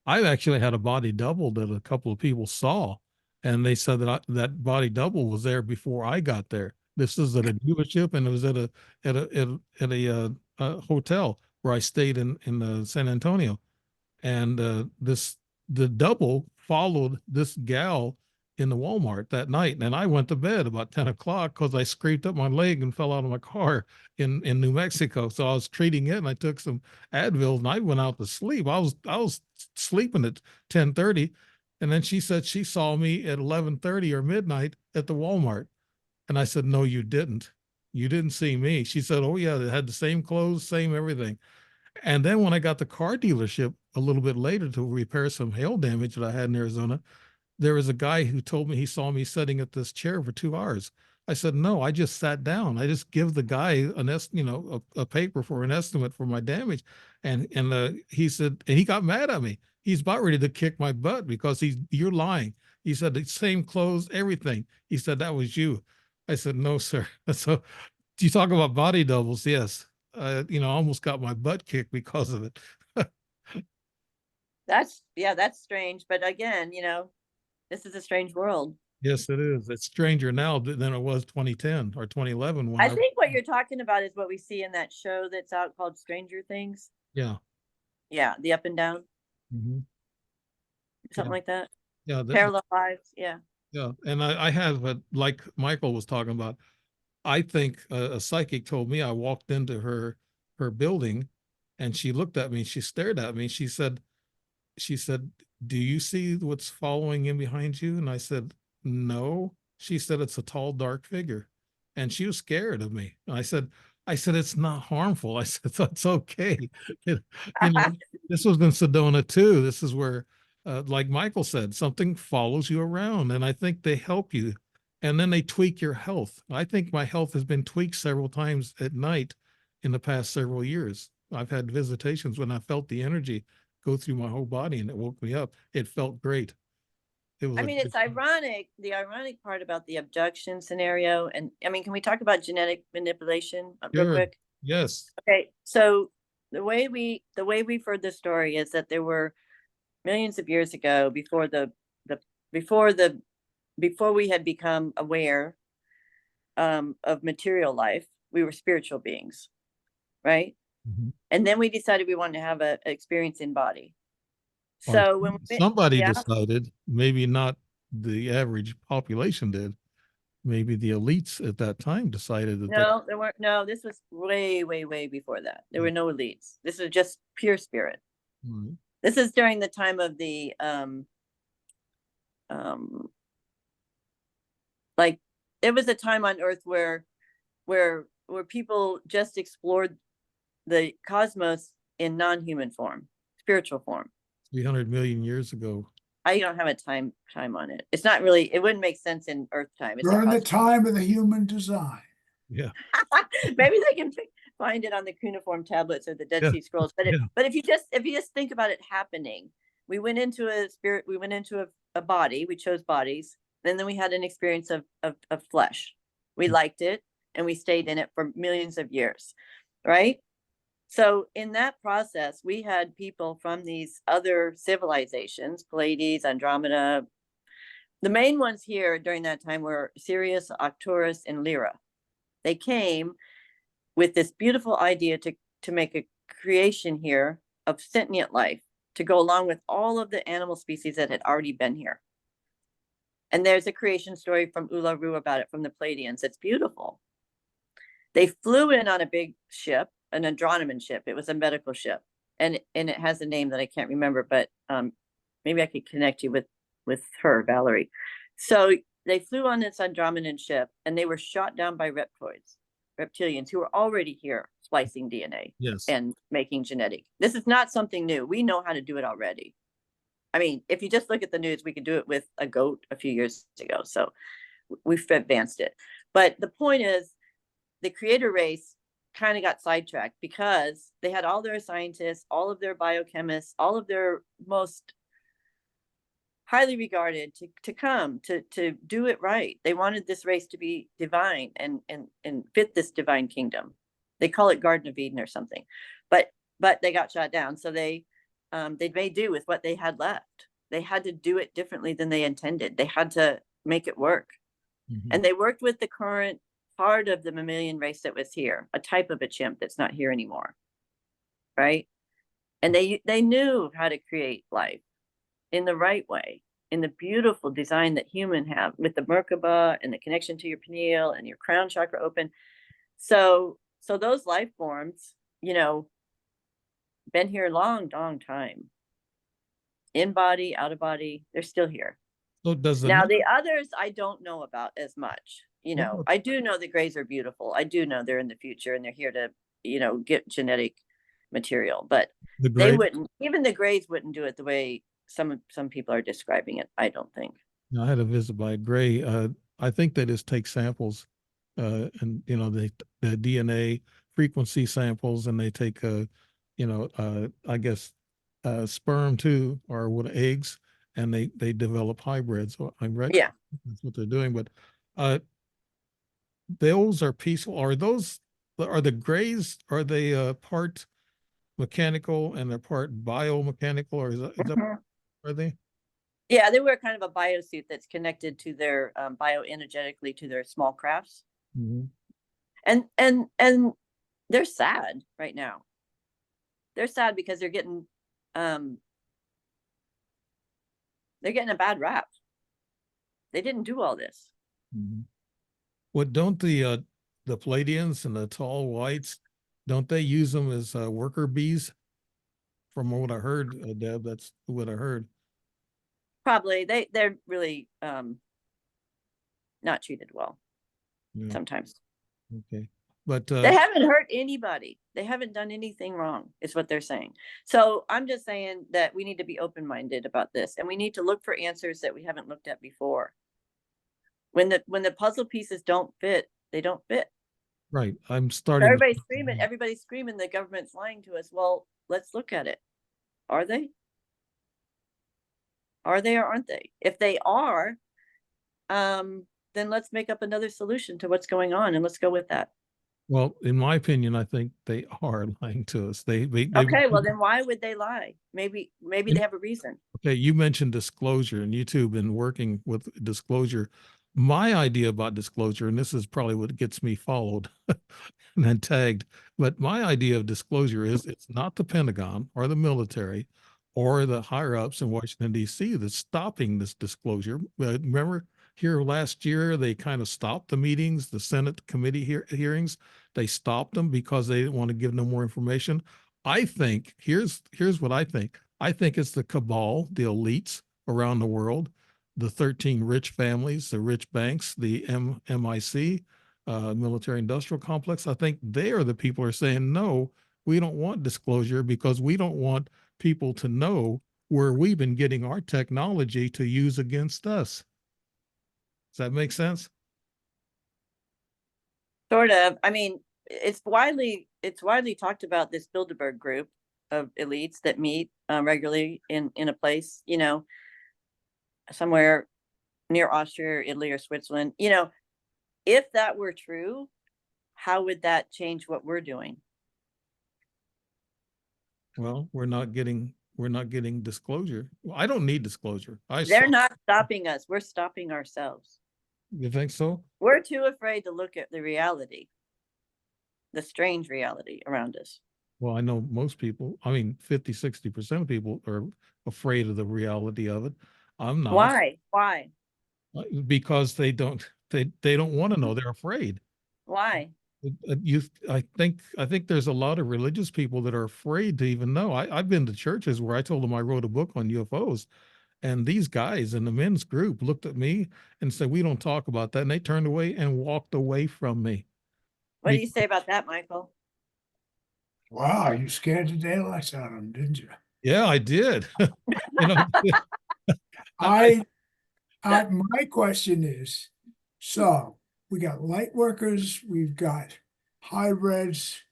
I've actually had a body double that a couple of people saw, and they said that that body double was there before I got there. This is at a dealership, and it was at a hotel where I stayed in San Antonio. And the double followed this gal in the Walmart that night, and I went to bed about 10 o'clock because I scraped up my leg and fell out of my car in New Mexico. So I was treating it, and I took some Advil, and I went out to sleep. I was sleeping at 10:30, and then she said she saw me at 11:30 or midnight at the Walmart, and I said, no, you didn't. You didn't see me. She said, oh yeah, they had the same clothes, same everything. And then when I got the car dealership a little bit later to repair some hail damage that I had in Arizona, there was a guy who told me he saw me sitting at this chair for 2 hours. I said, no, I just sat down. I just give the guy a paper for an estimate for my damage. And he said, and he got mad at me. He's about ready to kick my butt because you're lying. He said the same clothes, everything. He said, that was you. I said, no, sir. So you talk about body doubles. Yes. I almost got my butt kicked because of it. That's strange. But again, this is a strange world. Yes, it is. It's stranger now than it was 2010 or 2011 when I think what you're talking about is what we see in that show that's out called Stranger Things. Yeah. Yeah, the up and down. Mhm. Something like that. Yeah. Parallel lives. Yeah. Yeah. And I have, like Michael was talking about, I think a psychic told me I walked into her building and she looked at me, she stared at me, she said, do you see what's following in behind you? And I said, no. She said, it's a tall, dark figure. And she was scared of me. And I said, it's not harmful. I said, that's okay. You know, this was in Sedona too. This is where, like Michael said, something follows you around. And I think they help you. And then they tweak your health. I think my health has been tweaked several times at night in the past several years. I've had visitations when I felt the energy go through my whole body and it woke me up. It felt great. It was I mean, it's ironic. The ironic part about the abduction scenario, and I mean, can we talk about genetic manipulation real quick? Yes. Okay, so the way we've heard this story is that there were millions of years ago, before we had become aware of material life, we were spiritual beings, right? Mhm. And then we decided we wanted to have an experience in body. So when somebody decided, maybe not the average population did, maybe the elites at that time decided that there weren't. No, this was way, way, way before that. There were no elites. This was just pure spirit. Mhm. This is during the time of the like it was a time on Earth where people just explored the cosmos in non-human form, spiritual form. 300 million years ago. I don't have a time on it. It's not really, it wouldn't make sense in Earth time. It's During the time of the human design. Yeah. Maybe they can find it on the cuneiform tablets or the Dead Sea Scrolls. But but if you just think about it happening, we went into a spirit, we went into a body, we chose bodies, and then we had an experience of flesh. We liked it and we stayed in it for millions of years, right? So in that process, we had people from these other civilizations, Pleiades, Andromeda. The main ones here during that time were Sirius, Arcturus, and Lyra. They came with this beautiful idea to make a creation here of sentient life to go along with all of the animal species that had already been here. And there's a creation story from Uluru about it, from the Pleiadians. It's beautiful. They flew in on a big ship, an Andromedan ship. It was a medical ship, and it has a name that I can't remember, but maybe I could connect you with her, Valerie. So they flew on this Andromedan ship, and they were shot down by reptilians who were already here splicing DNA and making genetic. This is not something new. We know how to do it already. I mean, if you just look at the news, we could do it with a goat a few years ago. So we've advanced it. But the point is, the creator race kind of got sidetracked because they had all their scientists, all of their biochemists, all of their most highly regarded to come to do it right. They wanted this race to be divine and fit this divine kingdom. They call it Garden of Eden or something, but they got shot down. So they made do with what they had left. They had to do it differently than they intended. They had to make it work. Mm-hmm. And they worked with the current part of the mammalian race that was here, a type of a chimp that's not here anymore, right? And they knew how to create life in the right way, in the beautiful design that humans have, with the Merkaba and the connection to your pineal and your crown chakra open. So those life forms, been here a long time. In body, out of body, they're still here. So now the others I don't know about as much. I do know the Greys are beautiful. I do know they're in the future and they're here to, get genetic material. But they wouldn't, even the Greys wouldn't do it the way some people are describing it, I don't think. I had a visit by a Grey. I think they just take samples, and the DNA frequency samples, and they take I guess sperm too, or what, eggs, and they develop hybrids. So I'm right. Yeah, that's what they're doing. But those are peaceful. Are the grays, are they part mechanical and they're part biomechanical, or is that Mhm. are they? Yeah, they wear kind of a biosuit that's connected to their bioenergetically to their small crafts. Mhm. And they're sad right now. They're sad because um they're getting a bad rap. They didn't do all this. Mhm. What don't the Pleiadians and the tall whites, don't they use them as worker bees? From what I heard, Deb, that's what I heard. Probably they're really not treated well Yeah, sometimes. okay. But They haven't hurt anybody. They haven't done anything wrong, is what they're saying. So I'm just saying that we need to be open-minded about this, and we need to look for answers that we haven't looked at before. When the puzzle pieces don't fit, they don't fit. right, I'm starting to. Everybody's screaming the government's lying to us. Well, let's look at it. Are they? Are they or aren't they? If they are, then let's make up another solution to what's going on and let's go with that. Well, in my opinion, I think they are lying to us. Okay, well then why would they lie? Maybe they have a reason. Okay, you mentioned disclosure, and you two have been working with disclosure. My idea about disclosure, and this is probably what gets me followed and then tagged, but my idea of disclosure is it's not the Pentagon or the military or the higher ups in Washington, D.C. that's stopping this disclosure. Remember here last year, they kind of stopped the meetings, the Senate committee hearings. They stopped them because they didn't want to give no more information. I think here's what I think. I think it's the cabal, the elites around the world, the 13 rich families, the rich banks, the MIC, military industrial complex. I think they are the people who are saying, no, we don't want disclosure because we don't want people to know where we've been getting our technology to use against us. Does that make sense? Sort of. I mean, it's widely talked about, this Bilderberg group of elites that meet regularly in a place, somewhere near Austria or Italy or Switzerland. If that were true, how would that change what we're doing? Well, we're not getting disclosure. Well, I don't need disclosure. They're not stopping us. We're stopping ourselves. You think so? We're too afraid to look at the reality, the strange reality around us. Well, I know most people, I mean, 50, 60% of people are afraid of the reality of it. I'm not. Why? Because they don't want to know. They're afraid. Why? I think there's a lot of religious people that are afraid to even know. I've been to churches where I told them I wrote a book on UFOs, and these guys in the men's group looked at me and said, "We don't talk about that," and they turned away and walked away from me. What do you say about that, Michael? Wow, you scared the daylights out of them, didn't you? Yeah, I did. You know, My question is, so we got light workers, we've got hybrids,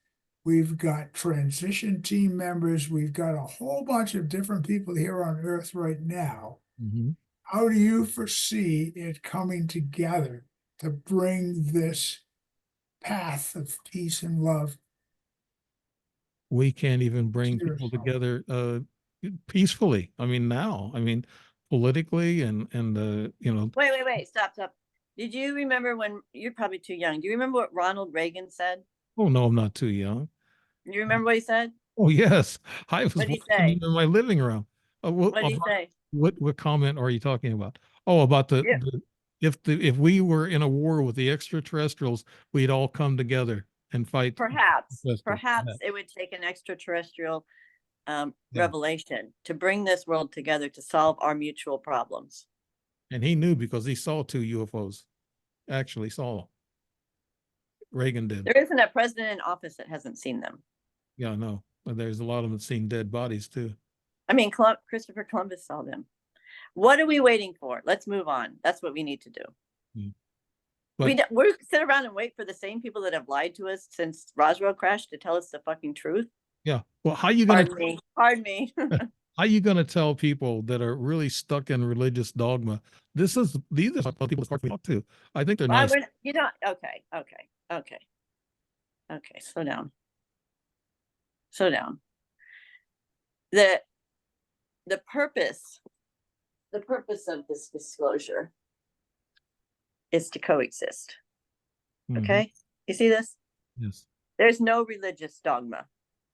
we've got transition team members, we've got a whole bunch of different people here on Earth right now. Mhm. How do you foresee it coming together to bring this path of peace and love? We can't even bring Seriously. people together peacefully. I mean, now, I mean, politically and Wait, stop. Did you remember when, you're probably too young, do you remember what Ronald Reagan said? oh no, I'm not too young. Do you remember what he said? Oh yes, I was What'd he watching say? him in my living room. What did he say? What comment are you talking about? Oh, about Yeah. If we were in a war with the extraterrestrials, we'd all come together and fight. Perhaps Yeah. it would take an extraterrestrial Yeah. revelation to bring this world together to solve our mutual problems. And he knew because he saw 2 UFOs. Actually saw them. Reagan did. There isn't a president in office that hasn't seen them. Yeah, I know. But there's a lot of them that seen dead bodies too. I mean, Christopher Columbus saw them. What are we waiting for? Let's move on. That's what we need to do. We sit around and wait for the same people that have lied to us since Roswell crashed to tell us the fucking truth. Yeah. Well, how you gonna Pardon me. How you going to tell people that are really stuck in religious dogma? These are people to talk to. I think they're nice. You know, okay. Slow down. The purpose of this disclosure is to coexist. Okay, you see this? Yes. There's no religious dogma.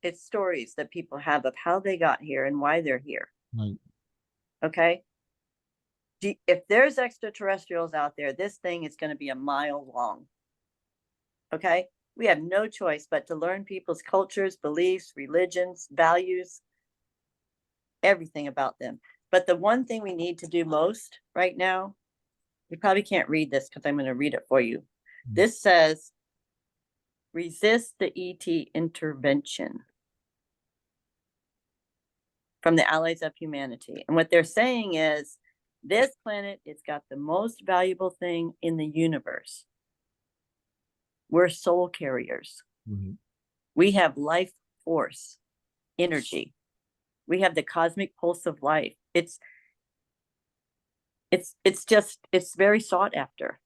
It's stories that people have of how they got here and why they're here. Right. Okay. If there's extraterrestrials out there, this thing is going to be a mile long. Okay. We have no choice but to learn people's cultures, beliefs, religions, values, everything about them. But the one thing we need to do most right now, you probably can't read this because I'm going to read it for you. This says, resist the ET intervention from the allies of humanity. And what they're saying is, this planet has got the most valuable thing in the universe. We're soul carriers. We have life force, energy. We have the cosmic pulse of life. It's very sought after.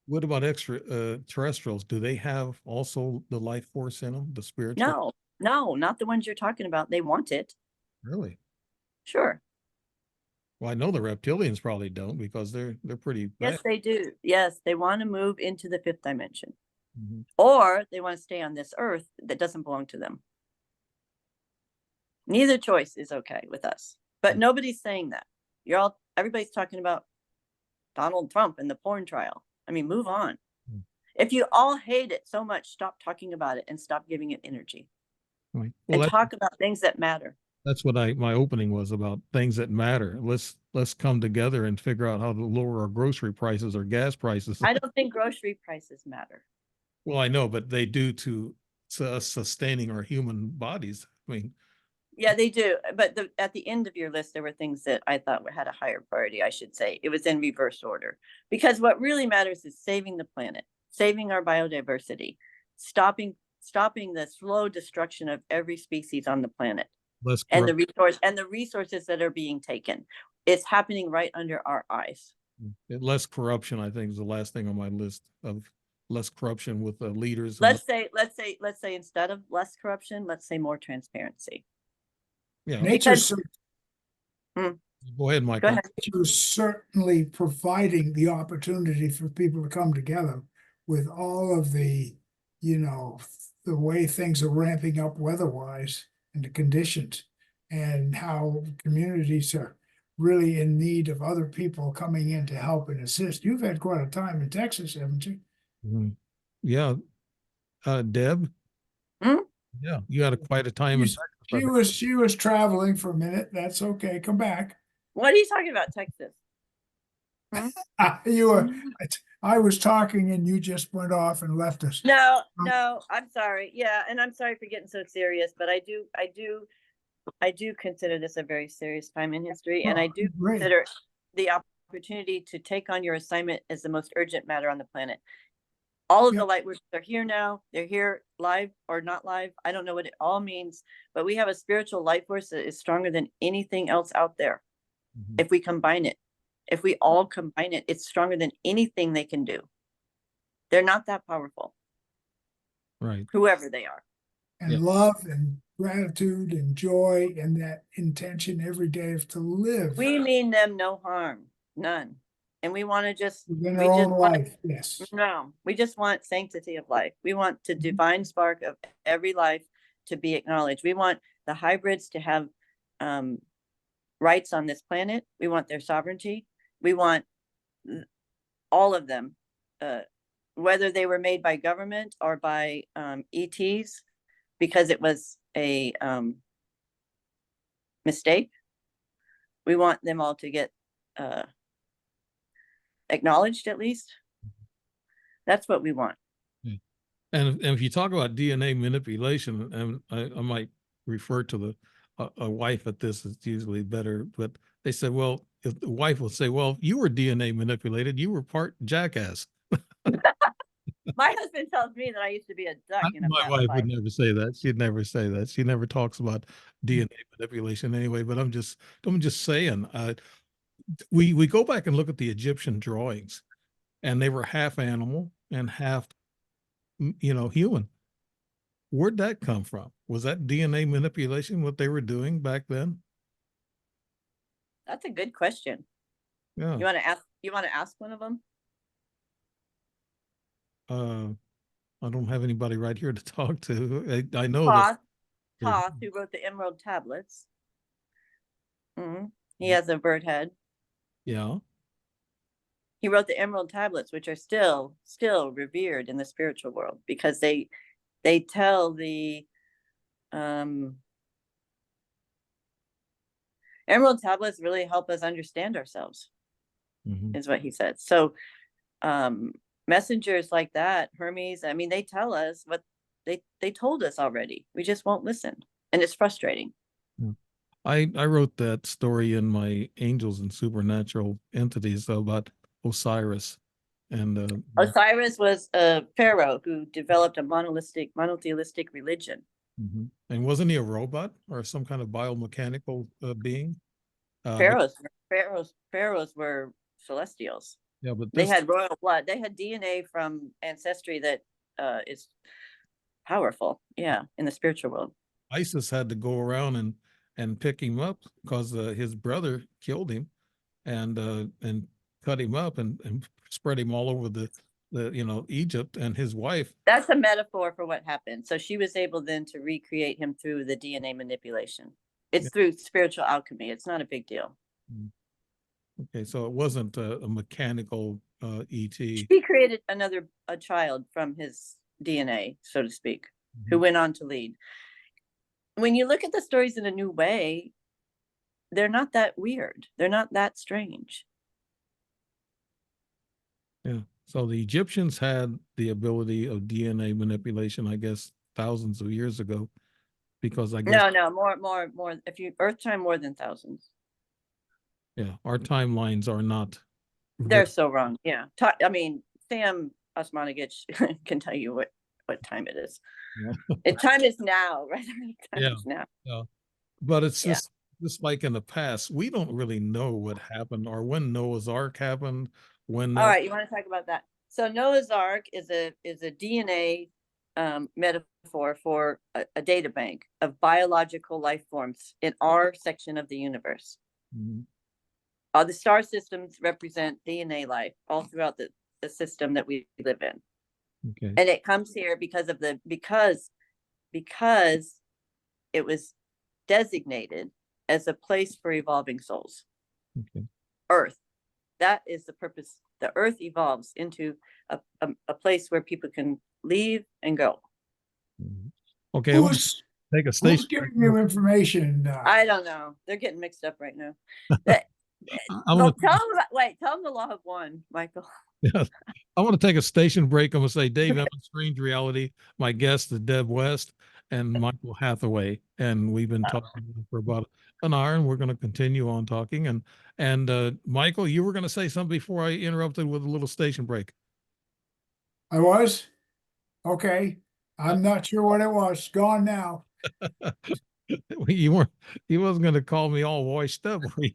What about extraterrestrials? Do they have also the life force in them, the spiritual? No, not the ones you're talking about. They want it. Really? Sure. Well, I know the reptilians probably don't, because they're pretty bad. Yes, they do. Yes, they want to move into the fifth dimension. Or they want to stay on this earth that doesn't belong to them. Neither choice is okay with us. But nobody's saying that. Everybody's talking about Donald Trump and the porn trial. I mean, move on. If you all hate it so much, stop talking about it and stop giving it energy. Well, and talk about things that matter. That's what my opening was about, things that matter. Let's come together and figure out how to lower our grocery prices or gas prices. I don't think grocery prices matter. Well, I know, but they do to us sustaining our human bodies. I mean, yeah, they do. But at the end of your list, there were things that I thought had a higher priority, I should say. It was in reverse order. Because what really matters is saving the planet, saving our biodiversity, stopping the slow destruction of every species on the planet. And the resources that are being taken. It's happening right under our eyes. Less corruption, I think, is the last thing on my list of less corruption with the leaders. Let's say instead of less corruption, let's say more transparency. Yeah. Nature's Go ahead, Michael. Go ahead. Nature's certainly providing the opportunity for people to come together with all of the, the way things are ramping up weather-wise and the conditions, and how communities are really in need of other people coming in to help and assist. You've had quite a time in Texas, haven't you? Yeah. Deb? Yeah, you had quite a time in Texas. She was traveling for a minute. That's okay. Come back. What are you talking about, Texas? I was talking and you just went off and left us. No, I'm sorry. Yeah, and I'm sorry for getting so serious, but I do consider this a very serious time in history, and I do consider the opportunity to take on your assignment as the most urgent matter on the planet. All of the light workers are here now. They're here live or not live. I don't know what it all means, but we have a spiritual life force that is stronger than anything else out there. If we combine it, if we all combine it, it's stronger than anything they can do. They're not that powerful. Right. Whoever they are. And love and gratitude and joy and that intention every day to live. We mean them no harm, none. And we want to just we just want sanctity of life. We want the divine spark of every life to be acknowledged. We want the hybrids to have rights on this planet. We want their sovereignty. We want all of them, whether they were made by government or by ETs, because it was a mistake. We want them all to get acknowledged, at least. That's what we want. And if you talk about DNA manipulation, and I might refer to a wife at this, it's usually better, but they said, well, if the wife will say, well, you were DNA manipulated, you were part jackass. My husband tells me that I used to be a duck in a My past wife life. would never say that. She'd never say that. She never talks about DNA manipulation anyway. But I'm just saying. We go back and look at the Egyptian drawings, and they were half animal and half, human. Where'd that come from? Was that DNA manipulation what they were doing back then? That's a good question. Yeah. You want to ask? You want to ask one of them? I don't have anybody right here to talk to. I know Moth, that. Moth, who wrote the Emerald Tablets. He has a bird head. Yeah. He wrote the Emerald Tablets, which are still revered in the spiritual world because they tell the Emerald Tablets really help us understand ourselves, is what he said. So messengers like that, Hermes, I mean, they tell us what they told us already. We just won't listen. And it's frustrating. I wrote that story in my Angels and Supernatural Entities about Osiris. And Osiris was a pharaoh who developed a monotheistic religion. And wasn't he a robot or some kind of biomechanical being? Pharaohs were celestials. Yeah, but they had royal blood. They had DNA from ancestry that is powerful. Yeah, in the spiritual world. Isis had to go around and pick him up because his brother killed him and cut him up and spread him all over the Egypt, and his wife. That's a metaphor for what happened. So she was able then to recreate him through the DNA manipulation. It's through spiritual alchemy. It's not a big deal. Okay, so it wasn't a mechanical ET. She created a child from his DNA, so to speak, who went on to lead. When you look at the stories in a new way, they're not that weird. They're not that strange. Yeah. So the Egyptians had the ability of DNA manipulation, I guess, thousands of years ago, because I guess no more. If you Earth time, more than thousands. Yeah, our timelines are not. They're so wrong. Yeah, I mean, Sam Osmanagich can tell you what time it is. Yeah. Time is now, right? Time is now. Yeah. But it's just like in the past, we don't really know what happened or when Noah's Ark happened. All right, you want to talk about that? So Noah's Ark is a DNA metaphor for a data bank of biological life forms in our section of the universe. The star systems represent DNA life all throughout the system that we live in. Okay. And it comes here because it was designated as a place for evolving souls. Okay. Earth. That is the purpose. The Earth evolves into a place where people can leave and go. Okay. Who's take a station. Who's giving you information? I don't know. They're getting mixed up right now. Tell them the law of one, Michael. Yeah. I want to take a station break. I'm going to say Dave Emmons, Strange Reality. My guest is Deb West and Michael Hathaway. And we've been talking for about an hour, and we're going to continue on talking. And Michael, you were going to say something before I interrupted with a little station break. I was? Okay. I'm not sure what it was. Gone now. He wasn't going to call me all washed up, were you?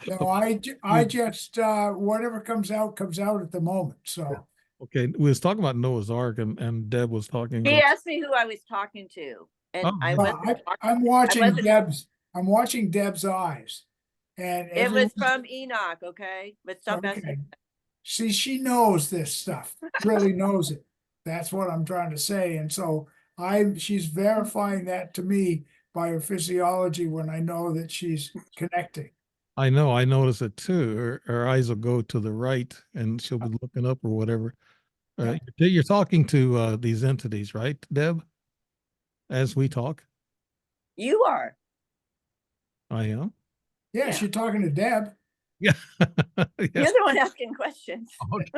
No, I just whatever comes out at the moment. So okay, we was talking about Noah's Ark, and Deb was talking. He asked me who I was talking to, and I'm watching Deb's eyes, and it was from Enoch. Okay, but stop asking. See, she knows this stuff. Really knows it. That's what I'm trying to say, and so she's verifying that to me by her physiology when I know that she's connecting. I know, I notice it too. Her eyes will go to the right and she'll be looking up or whatever. You're talking to these entities, right, Deb? As we talk? You are. I am? Yes, you're talking to Deb. Yeah. You're the one asking questions. Okay.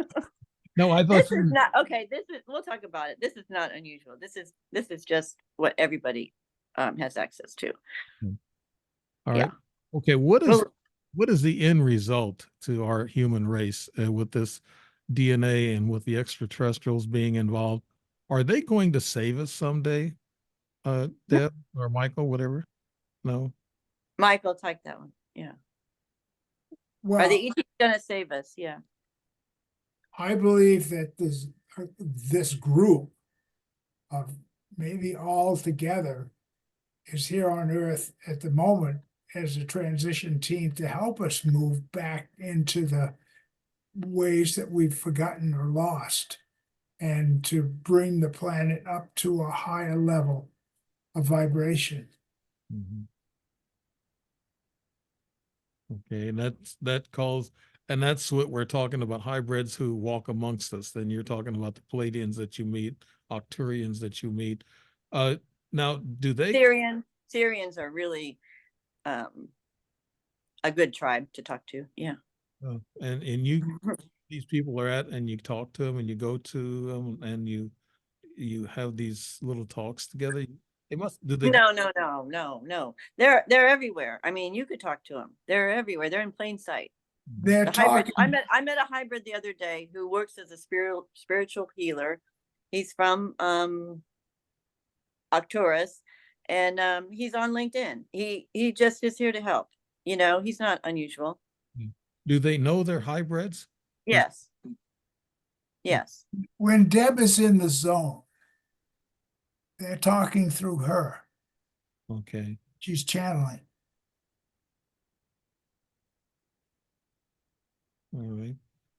No, I thought this is not okay. We'll talk about it. This is not unusual. This is just what everybody has access to. All right. Okay. What is the end result to our human race with this DNA and with the extraterrestrials being involved, are they going to save us someday? Deb or Michael, whatever? No. Michael, take that one. Yeah. Are Well, the ETs gonna save us? Yeah. I believe that this group of maybe all together is here on Earth at the moment as a transition team to help us move back into the ways that we've forgotten or lost, and to bring the planet up to a higher level of vibration. Mhm. Okay, and that's what we're talking about, hybrids who walk amongst us. Then you're talking about the Pleiadians that you meet, Arcturians that you meet. Now, do they? Syrians are really a good tribe to talk to. Yeah. And these people are at, and you talk to them, and you go to them, and you have these little talks together. They must do they? No. They're everywhere. I mean, you could talk to them. They're everywhere. They're in plain sight. They're The hybrid. talking. I met a hybrid the other day who works as a spiritual healer. He's from Arcturus, and he's on LinkedIn. He just is here to help. You know, he's not unusual. Do they know they're hybrids? Yes. Yes. When Deb is in the zone, they're talking through her. Okay. She's channeling. All right.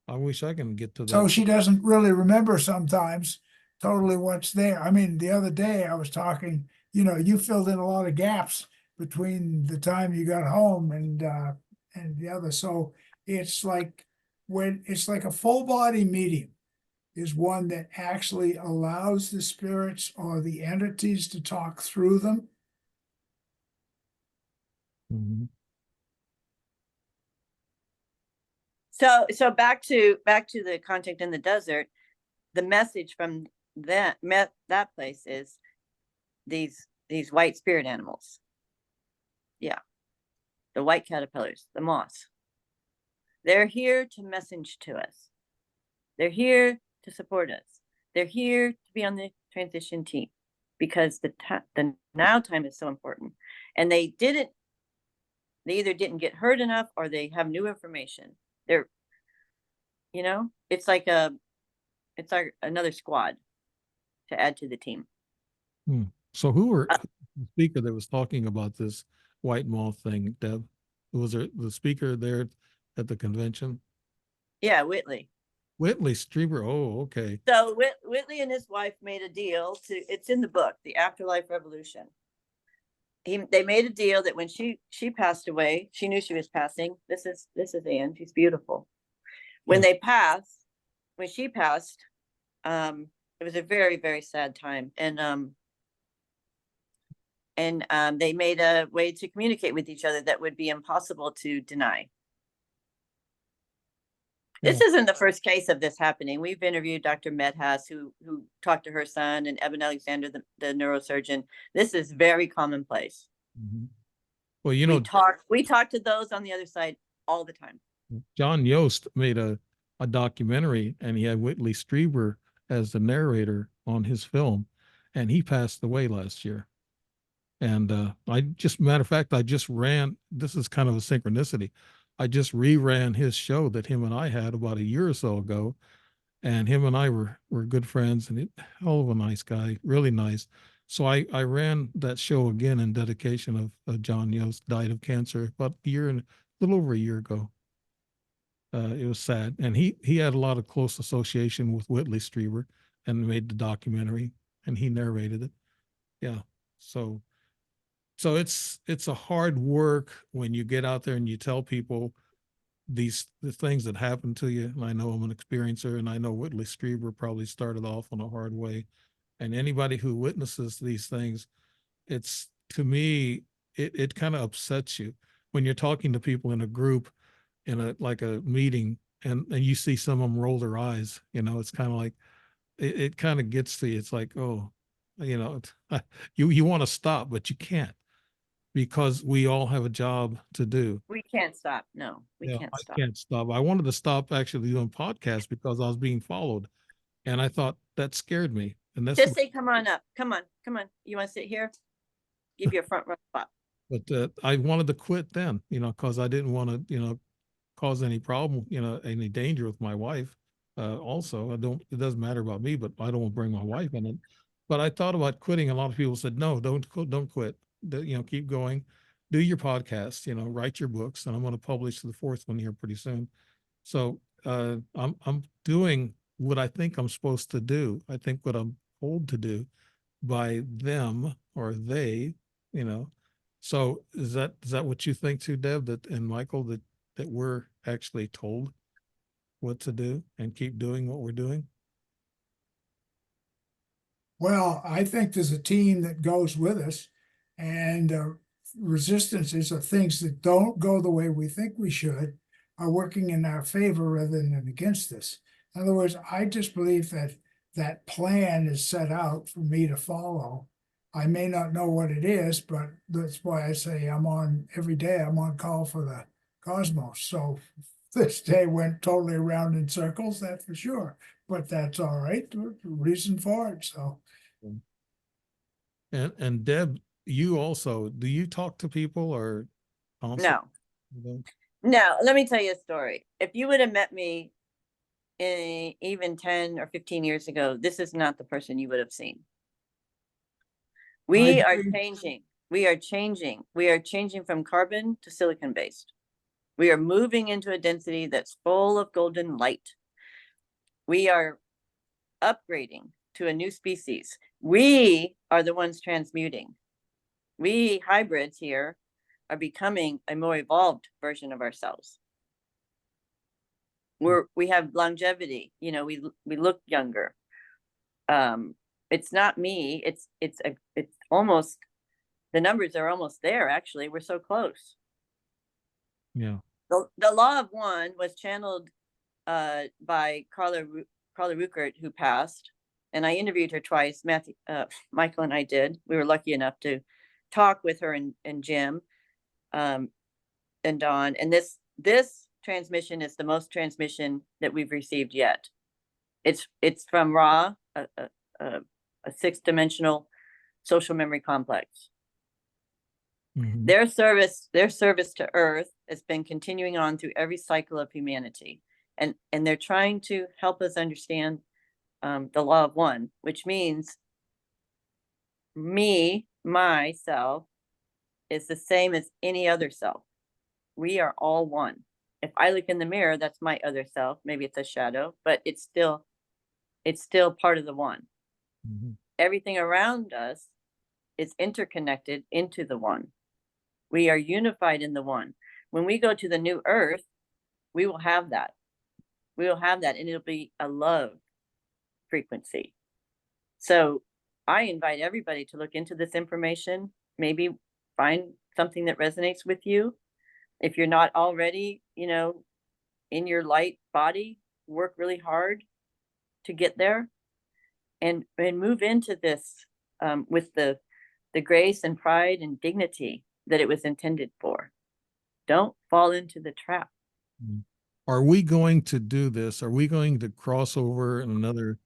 I wish I can get to that. So she doesn't really remember sometimes totally what's there. I mean, the other day I was talking, you filled in a lot of gaps between the time you got home and the other. So it's like a full body medium is one that actually allows the spirits or the entities to talk through them. Mhm. So back to the contact in the desert. The message from that place is these white spirit animals. Yeah, the white caterpillars, the moths. They're here to message to us. They're here to support us. They're here to be on the transition team because the now time is so important. And they either didn't get heard enough or they have new information. They're, it's like another squad to add to the team. So who were the speaker that was talking about this white moth thing, Deb? Was there the speaker there at the convention? Yeah, Whitley. Whitley Strieber. Oh, okay. So Whitley and his wife made a deal it's in the book, The Afterlife Revolution. They made a deal that when she passed away, she knew she was passing. This is Anne. She's beautiful. When she passed, it was a very, very sad time. And they made a way to communicate with each other that would be impossible to deny. This isn't the first case of this happening. We've interviewed Dr. Medhas, who talked to her son, and Eben Alexander, the neurosurgeon. This is very commonplace. Mm-hmm. Well, we talk to those on the other side all the time. John Yost made a documentary, and he had Whitley Strieber as the narrator on his film, and he passed away last year. And matter of fact, I just ran, this is kind of a synchronicity. I just reran his show that him and I had about a year or so ago. And him and I were good friends, and hell of a nice guy, really nice. So I ran that show again in dedication of John Yost, died of cancer about a little over a year ago. It was sad. And he had a lot of close association with Whitley Strieber and made the documentary, and he narrated it. Yeah. So it's a hard work when you get out there and you tell people the things that happen to you. And I know I'm an experiencer, and I know Whitley Strieber probably started off on a hard way. And anybody who witnesses these things, to me, it kind of upsets you when you're talking to people in a group, in a meeting, and you see some of them roll their eyes. It's kind of like, it kind of gets to you. It's like, oh, you want to stop, but you can't. because we all have a job to do. We can't stop. No, we Yeah, can't I stop. can't stop. I wanted to stop actually doing podcasts because I was being followed, and I thought that scared me. And that's Just say, come on up. Come on. Come on. You want to sit here? Give you a front row spot. but I wanted to quit then, because I didn't want to, cause any problem, any danger with my wife. Also, it doesn't matter about me, but I don't want to bring my wife in it. But I thought about quitting. A lot of people said, no, don't quit. Keep going, do your podcast, write your books. And I'm going to publish the fourth one here pretty soon. So I'm doing what I think I'm supposed to do. I think what I'm told to do by them or they, you know. So is that what you think too, Deb, and Michael, that we're actually told what to do and keep doing what we're doing? Well, I think there's a team that goes with us, and resistances of things that don't go the way we think we should are working in our favor rather than against us. In other words, I just believe that that plan is set out for me to follow. I may not know what it is, but that's why I say every day I'm on call for the cosmos. So this day went totally around in circles, that's for sure, but that's all right. There's a reason for it, so. And Deb, you also, do you talk to people or No, no. Let me tell you a story. If you would have met me even 10 or 15 years ago, this is not the person you would have seen. We are changing. We are changing. We are changing from carbon to silicon based. We are moving into a density that's full of golden light. We are upgrading to a new species. We are the ones transmuting. We hybrids here are becoming a more evolved version of ourselves. We have longevity, we look younger. It's not me, it's almost, the numbers are almost there. Actually, we're so close. Yeah. The law of one was channeled by Carla Ruckert, who passed, and I interviewed her twice. Michael and I did. We were lucky enough to talk with her and Jim and Dawn. And this transmission is the most transmission that we've received yet. It's from Ra, a six-dimensional social memory complex. Mm-hmm. Their service to Earth has been continuing on through every cycle of humanity, and they're trying to help us understand the law of one, which means myself is the same as any other self. We are all one. If I look in the mirror, that's my other self. Maybe it's a shadow, but it's still part of the one. Mm-hmm. Everything around us is interconnected into the one. We are unified in the one. When we go to the new Earth, we will have that. We will have that, and it'll be a love frequency. So I invite everybody to look into this information, maybe find something that resonates with you. If you're not already, in your light body, work really hard to get there and move into this with the grace and pride and dignity that it was intended for. Don't fall into the trap. Are we going to do this? Are we going to cross over in another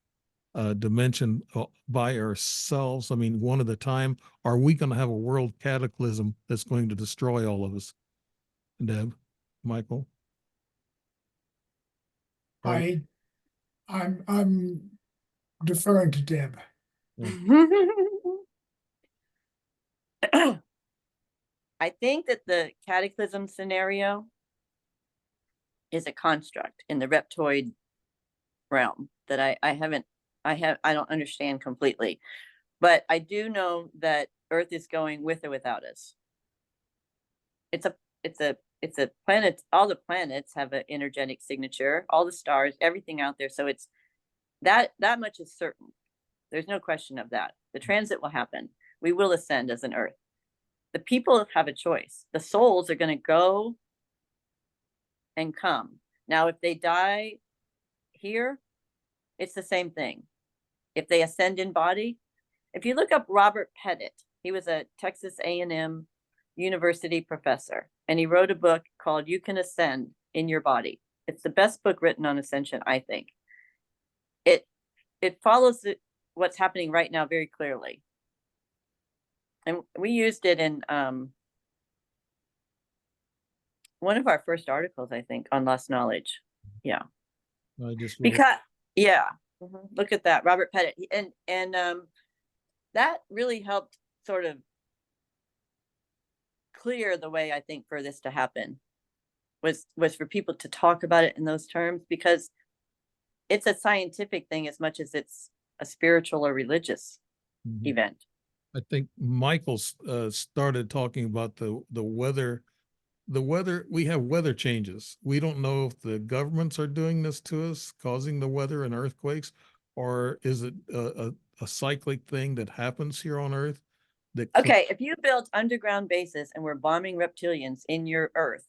dimension by ourselves? I mean, one at a time. Are we going to have a world cataclysm that's going to destroy all of us? Deb, Michael? I'm deferring to Deb. I think that the cataclysm scenario is a construct in the reptoid realm that I don't understand completely, but I do know that Earth is going with or without us. It's a planet. All the planets have an energetic signature, all the stars, everything out there. So it's that much is certain. There's no question of that. The transit will happen. We will ascend as an Earth. The people have a choice. The souls are going to go and come. Now, if they die here, it's the same thing. If they ascend in body, if you look up Robert Pettit, he was a Texas A&M university professor, and he wrote a book called You Can Ascend in Your Body. It's the best book written on ascension, I think. It follows what's happening right now very clearly. And we used it in one of our first articles, I think, on Lost Knowledge. Yeah. I just Because, yeah. Look at that, Robert Pettit. And that really helped sort of clear the way, I think, for this to happen was for people to talk about it in those terms, because it's a scientific thing as much as it's a spiritual or religious event. I think Michael started talking about the weather. The weather, we have weather changes. We don't know if the governments are doing this to us, causing the weather and earthquakes, or is it a cyclic thing that happens here on Earth? Okay, if you built underground bases and were bombing reptilians in your Earth,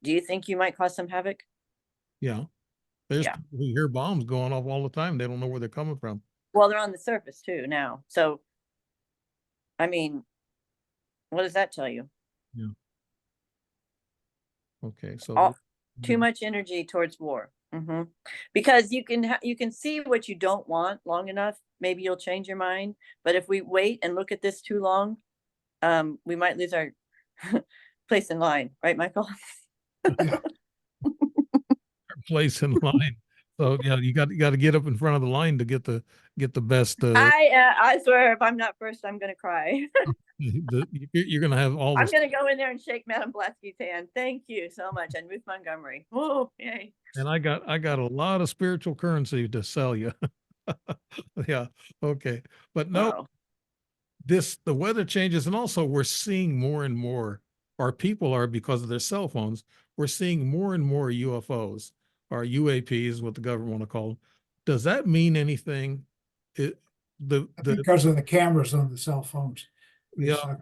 do you think you might cause some havoc? Yeah. There's people who hear bombs going off all the time. They don't know where they're coming from. Well, they're on the surface too now. So, I mean, what does that tell you? Yeah. Okay, so too much energy towards war. Because you can see what you don't want long enough, maybe you'll change your mind. But if we wait and look at this too long, we might lose our place in line, right, Michael? Place in line. So yeah, you got to get up in front of the line to get the best. I swear, if I'm not first, I'm gonna cry. You're gonna have all. I'm gonna go in there and shake Madam Blasky's hand. Thank you so much, and Ruth Montgomery. Oh, yay! And I got a lot of spiritual currency to sell you. Yeah. Okay. But no, the weather changes, and also we're seeing more and more. Our people are, because of their cell phones, we're seeing more and more UFOs or UAPs, what the government want to call them. Does that mean anything? Because of the cameras on the cell phones. Yeah.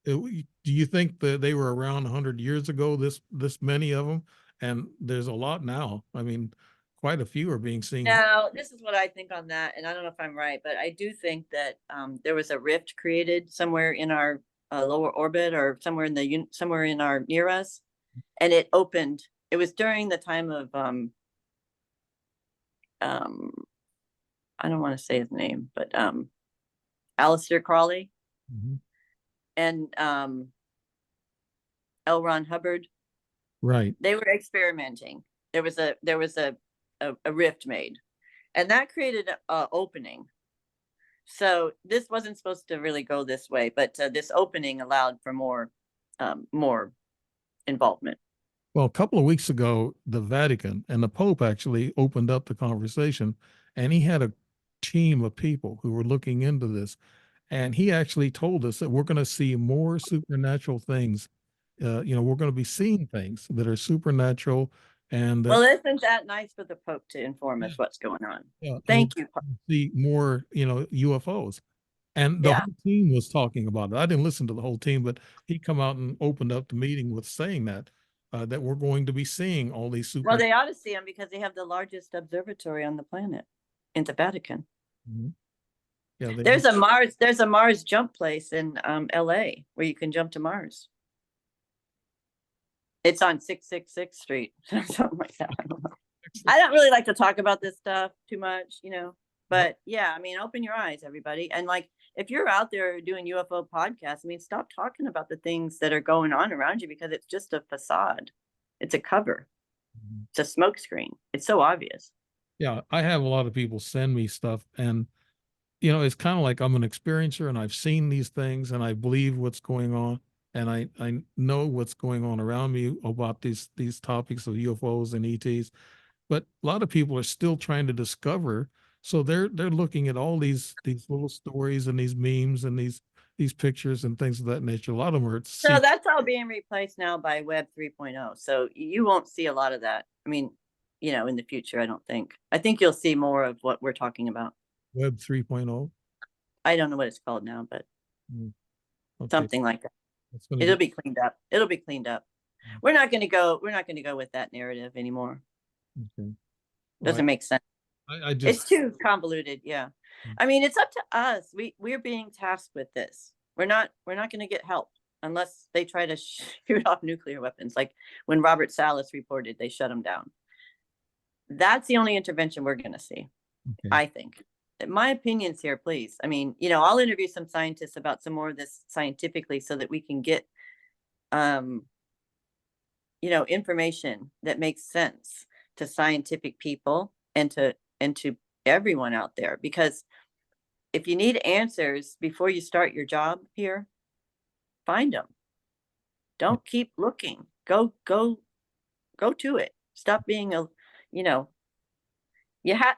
Do you think that they were around 100 years ago, this many of them? And there's a lot now. I mean, quite a few are being seen. Now, this is what I think on that, and I don't know if I'm right, but I do think that there was a rift created somewhere in our lower orbit, or somewhere in our near us, and it opened. It was during the time of I don't want to say his name, but Aleister Crowley and L. Ron Hubbard. Right. They were experimenting. There was a rift made, and that created an opening. So this wasn't supposed to really go this way, but this opening allowed for more involvement. Well, a couple of weeks ago, the Vatican and the Pope actually opened up the conversation, and he had a team of people who were looking into this. And he actually told us that we're going to see more supernatural things. We're going to be seeing things that are supernatural. And well, isn't that nice for the Pope to inform us what's going on? Yeah, Thank you. See more, UFOs. And the whole team was talking about it. I didn't listen to the whole team, but he come out and opened up the meeting with saying that we're going to be seeing all these super. Well, they ought to see them because they have the largest observatory on the planet in the Vatican. Yeah, there's a Mars jump place in LA where you can jump to Mars. It's on 666 Street, something like that. I don't know. I don't really like to talk about this stuff too much, but yeah, I mean, open your eyes, everybody. And like, if you're out there doing UFO podcasts, I mean, stop talking about the things that are going on around you, because it's just a facade. It's a cover. It's a smoke screen. It's so obvious. Yeah, I have a lot of people send me stuff, and it's kind of like I'm an experiencer, and I've seen these things, and I believe what's going on, and I know what's going on around me about these topics of UFOs and ETs. But a lot of people are still trying to discover. So they're looking at all these little stories and these memes and these pictures and things of that nature. A lot of them are. So that's all being replaced now by Web 3.0. So you won't see a lot of that. I mean, in the future, I don't think. I think you'll see more of what we're talking about. Web 3.0. I don't know what it's called now, but something like that. It'll be cleaned up. It'll be cleaned up. We're not going to go with that narrative anymore. Okay. Doesn't make sense. It's too convoluted. Yeah. I mean, it's up to us. We're being tasked with this. We're not going to get help. unless they try to shoot off nuclear weapons, like when Robert Salas reported they shut them down. That's the only intervention we're going to see, Okay. I think. My opinions here, please. I mean, you know, I'll interview some scientists about some more of this scientifically so that we can get, you know, information that makes sense to scientific people and to everyone out there. Because if you need answers before you start your job here, find them. Don't keep looking. Go to it. Stop being a, you know,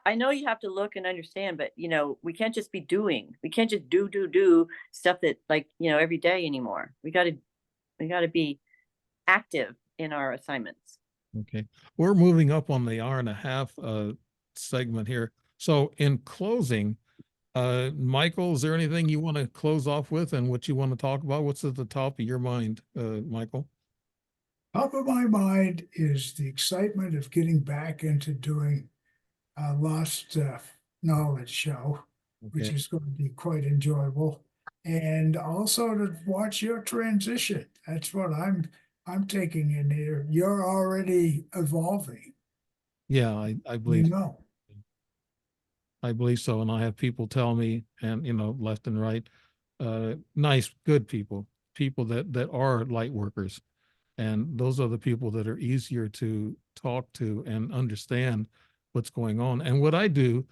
I know you have to look and understand, but you know, we can't just be doing. We can't just do stuff that, like, you know, every day anymore. We got to be active in our assignments. Okay. We're moving up on the hour and a half segment here. So in closing, Michael, is there anything you want to close off with and what you want to talk about? What's at the top of your mind, Michael? Top of my mind is the excitement of getting back into doing a Lost Knowledge show, which Okay. is going to be quite enjoyable. And also to watch your transition. That's what I'm taking in here. You're already evolving, Yeah, I you believe know. I believe so. And I have people tell me, and you know, left and right, nice, good people that are light workers. And those are the people that are easier to talk to and understand what's going on. And what I do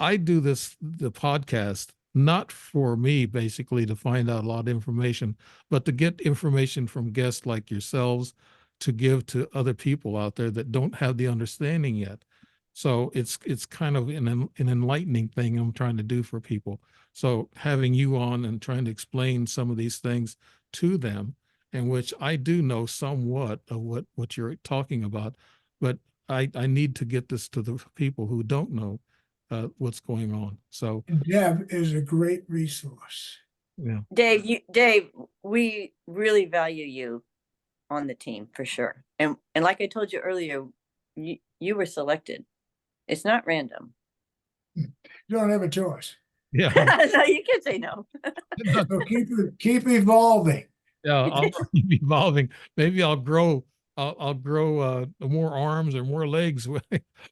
the podcast, not for me basically to find out a lot of information, but to get information from guests like yourselves to give to other people out there that don't have the understanding yet. So it's kind of an enlightening thing I'm trying to do for people. So having you on and trying to explain some of these things to them, in which I do know somewhat of what you're talking about, but I need to get this to the people who don't know what's going on. So And Deb is a great resource. Yeah. Dave, we really value you on the team for sure. And like I told you earlier, you were selected. It's not random. You don't have a choice. Yeah. No, you can't say no. So keep evolving. Yeah, I'll keep evolving. Maybe I'll grow more arms or more legs.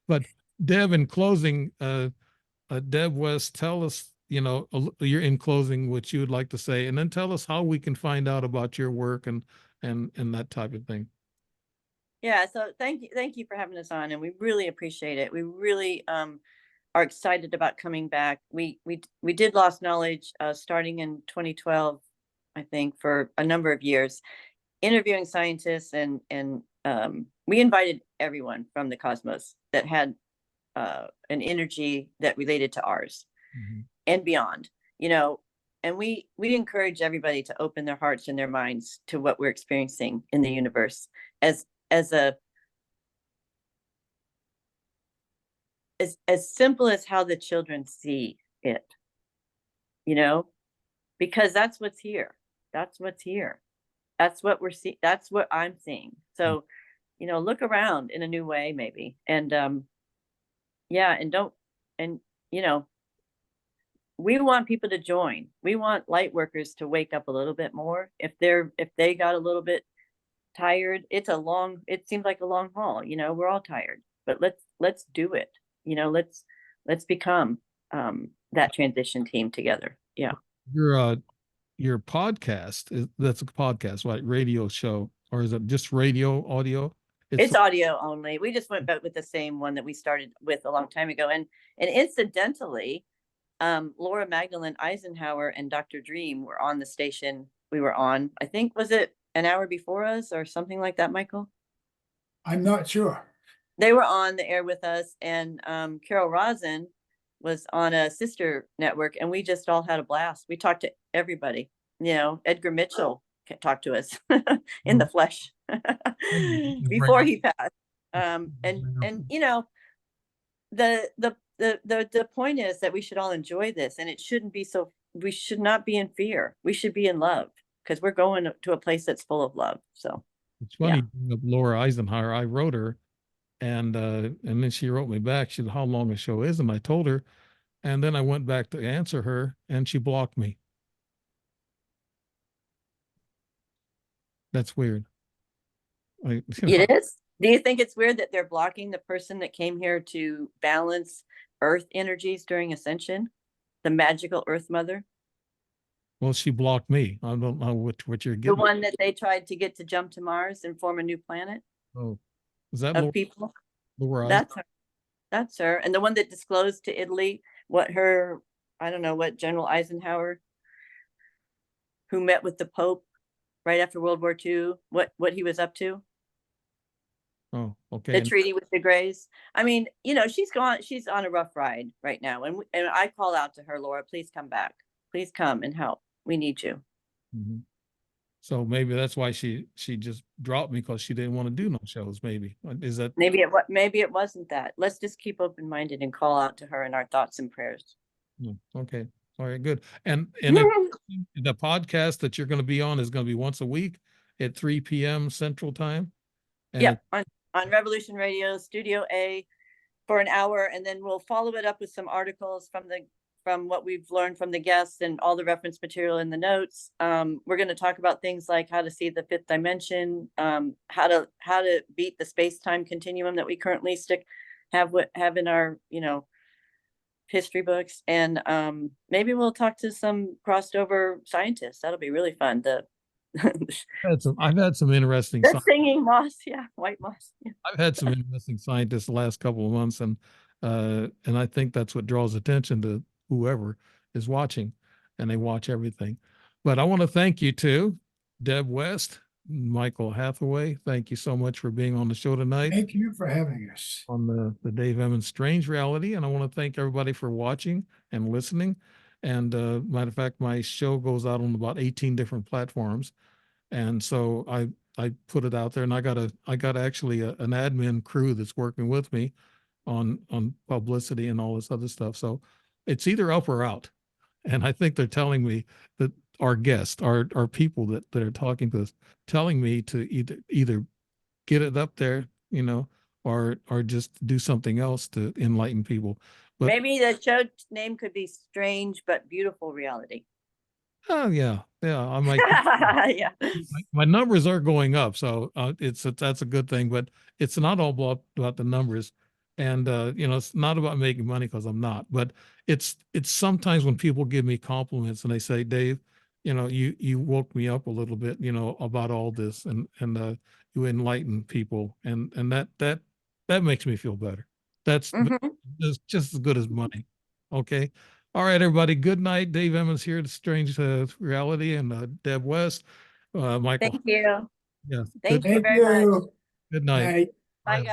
But Deb, in closing, Deb West, tell us, you know, you're in closing what you would like to say, and then tell us how we can find out about your work and that type of thing. Yeah, so thank you for having us on, and we really appreciate it. We really are excited about coming back. We did Lost Knowledge starting in 2012, I think, for a number of years, interviewing scientists, and we invited everyone from the cosmos that had an energy that related to ours and beyond, you know. And we encourage everybody to open their hearts and their minds to what we're experiencing in the universe as simple as how the children see it, you know, because that's what's here. That's what's here. That's what we're seeing. That's what I'm seeing. So, you know, look around in a new way, maybe. And yeah, and you know, we want people to join. We want light workers to wake up a little bit more. If they got a little bit tired, it seems like a long haul, you know. We're all tired, but let's do it, you know. Let's become that transition team together. Yeah. Your podcast, that's a podcast, right? Radio show, or is it just radio audio? It's audio only. We just went back with the same one that we started with a long time ago. And incidentally, Laura Magdalene Eisenhower and Dr. Dream were on the station we were on. I think, was it an hour before us or something like that, Michael? I'm not sure. They were on the air with us, and Carol Rosin was on a sister network, and we just all had a blast. We talked to everybody. You know, Edgar Mitchell talked to us in the flesh before he passed. And you know, the point is that we should all enjoy this, and it shouldn't be so. We should not be in fear. We should be in love, because we're going to a place that's full of love. So it's funny, yeah. Laura Eisenhower, I wrote her, and then she wrote me back. She said, "How long a show is?" And I told her, and then I went back to answer her, and she blocked me. That's weird. It is. Do you think it's weird that they're blocking the person that came here to balance Earth energies during ascension? The magical Earth Mother? Well, she blocked me. I don't know what you're The getting. one that they tried to get to jump to Mars and form a new planet Oh, is that of people? Laura? That's her. That's her. And the one that disclosed to Italy what her, I don't know, what General Eisenhower, who met with the Pope right after World War II, what he was up to? Oh, okay. The treaty with the Greys. I mean, she's on a rough ride right now. And I call out to her, Laura, please come back. Please come and help. We need you. Mm-hmm. So maybe that's why she just dropped me, because she didn't want to do no shows. Maybe is that maybe it wasn't that. Let's just keep open-minded and call out to her in our thoughts and prayers. Okay. All right, good. And the podcast that you're going to be on is going to be once a week at 3 p.m. Central Time. And yeah, on Revolution Radio Studio A for an hour, and then we'll follow it up with some articles from what we've learned from the guests and all the reference material in the notes. We're going to talk about things like how to see the fifth dimension, how to beat the space-time continuum that we currently have in our history books, and maybe we'll talk to some crossed over scientists. That'll be really fun. I've had some interesting singing moths, white moths. Yeah. I've had some interesting scientists the last couple of months, and I think that's what draws attention to whoever is watching, and they watch everything. But I want to thank you too, Deb West Michael Hathaway. Thank you so much for being on the show tonight. Thank you for having us on the Dave Emmons Strange Reality. And I want to thank everybody for watching and listening. And matter of fact, my show goes out on about 18 different platforms. And so I put it out there, and I got actually an admin crew that's working with me on publicity and all this other stuff. So it's either up or out. And I think they're telling me that our guests, our people that are talking to us, telling me to either get it up there, or just do something else to enlighten people. But maybe the show name could be Strange but Beautiful Reality. Oh yeah, I might. Yeah, my numbers are going up, so that's a good thing. But it's not all about the numbers, and it's not about making money, because I'm not. But it's sometimes when people give me compliments and they say, Dave, you woke me up a little bit, about all this, and you enlighten people, and that makes me feel better. That's just as good as money. Okay. All right, everybody. Good night. Dave Emmons here at Strange Reality, and Deb West, Michael. Thank you. Yeah. Thank you very much. Good night. Bye, guys.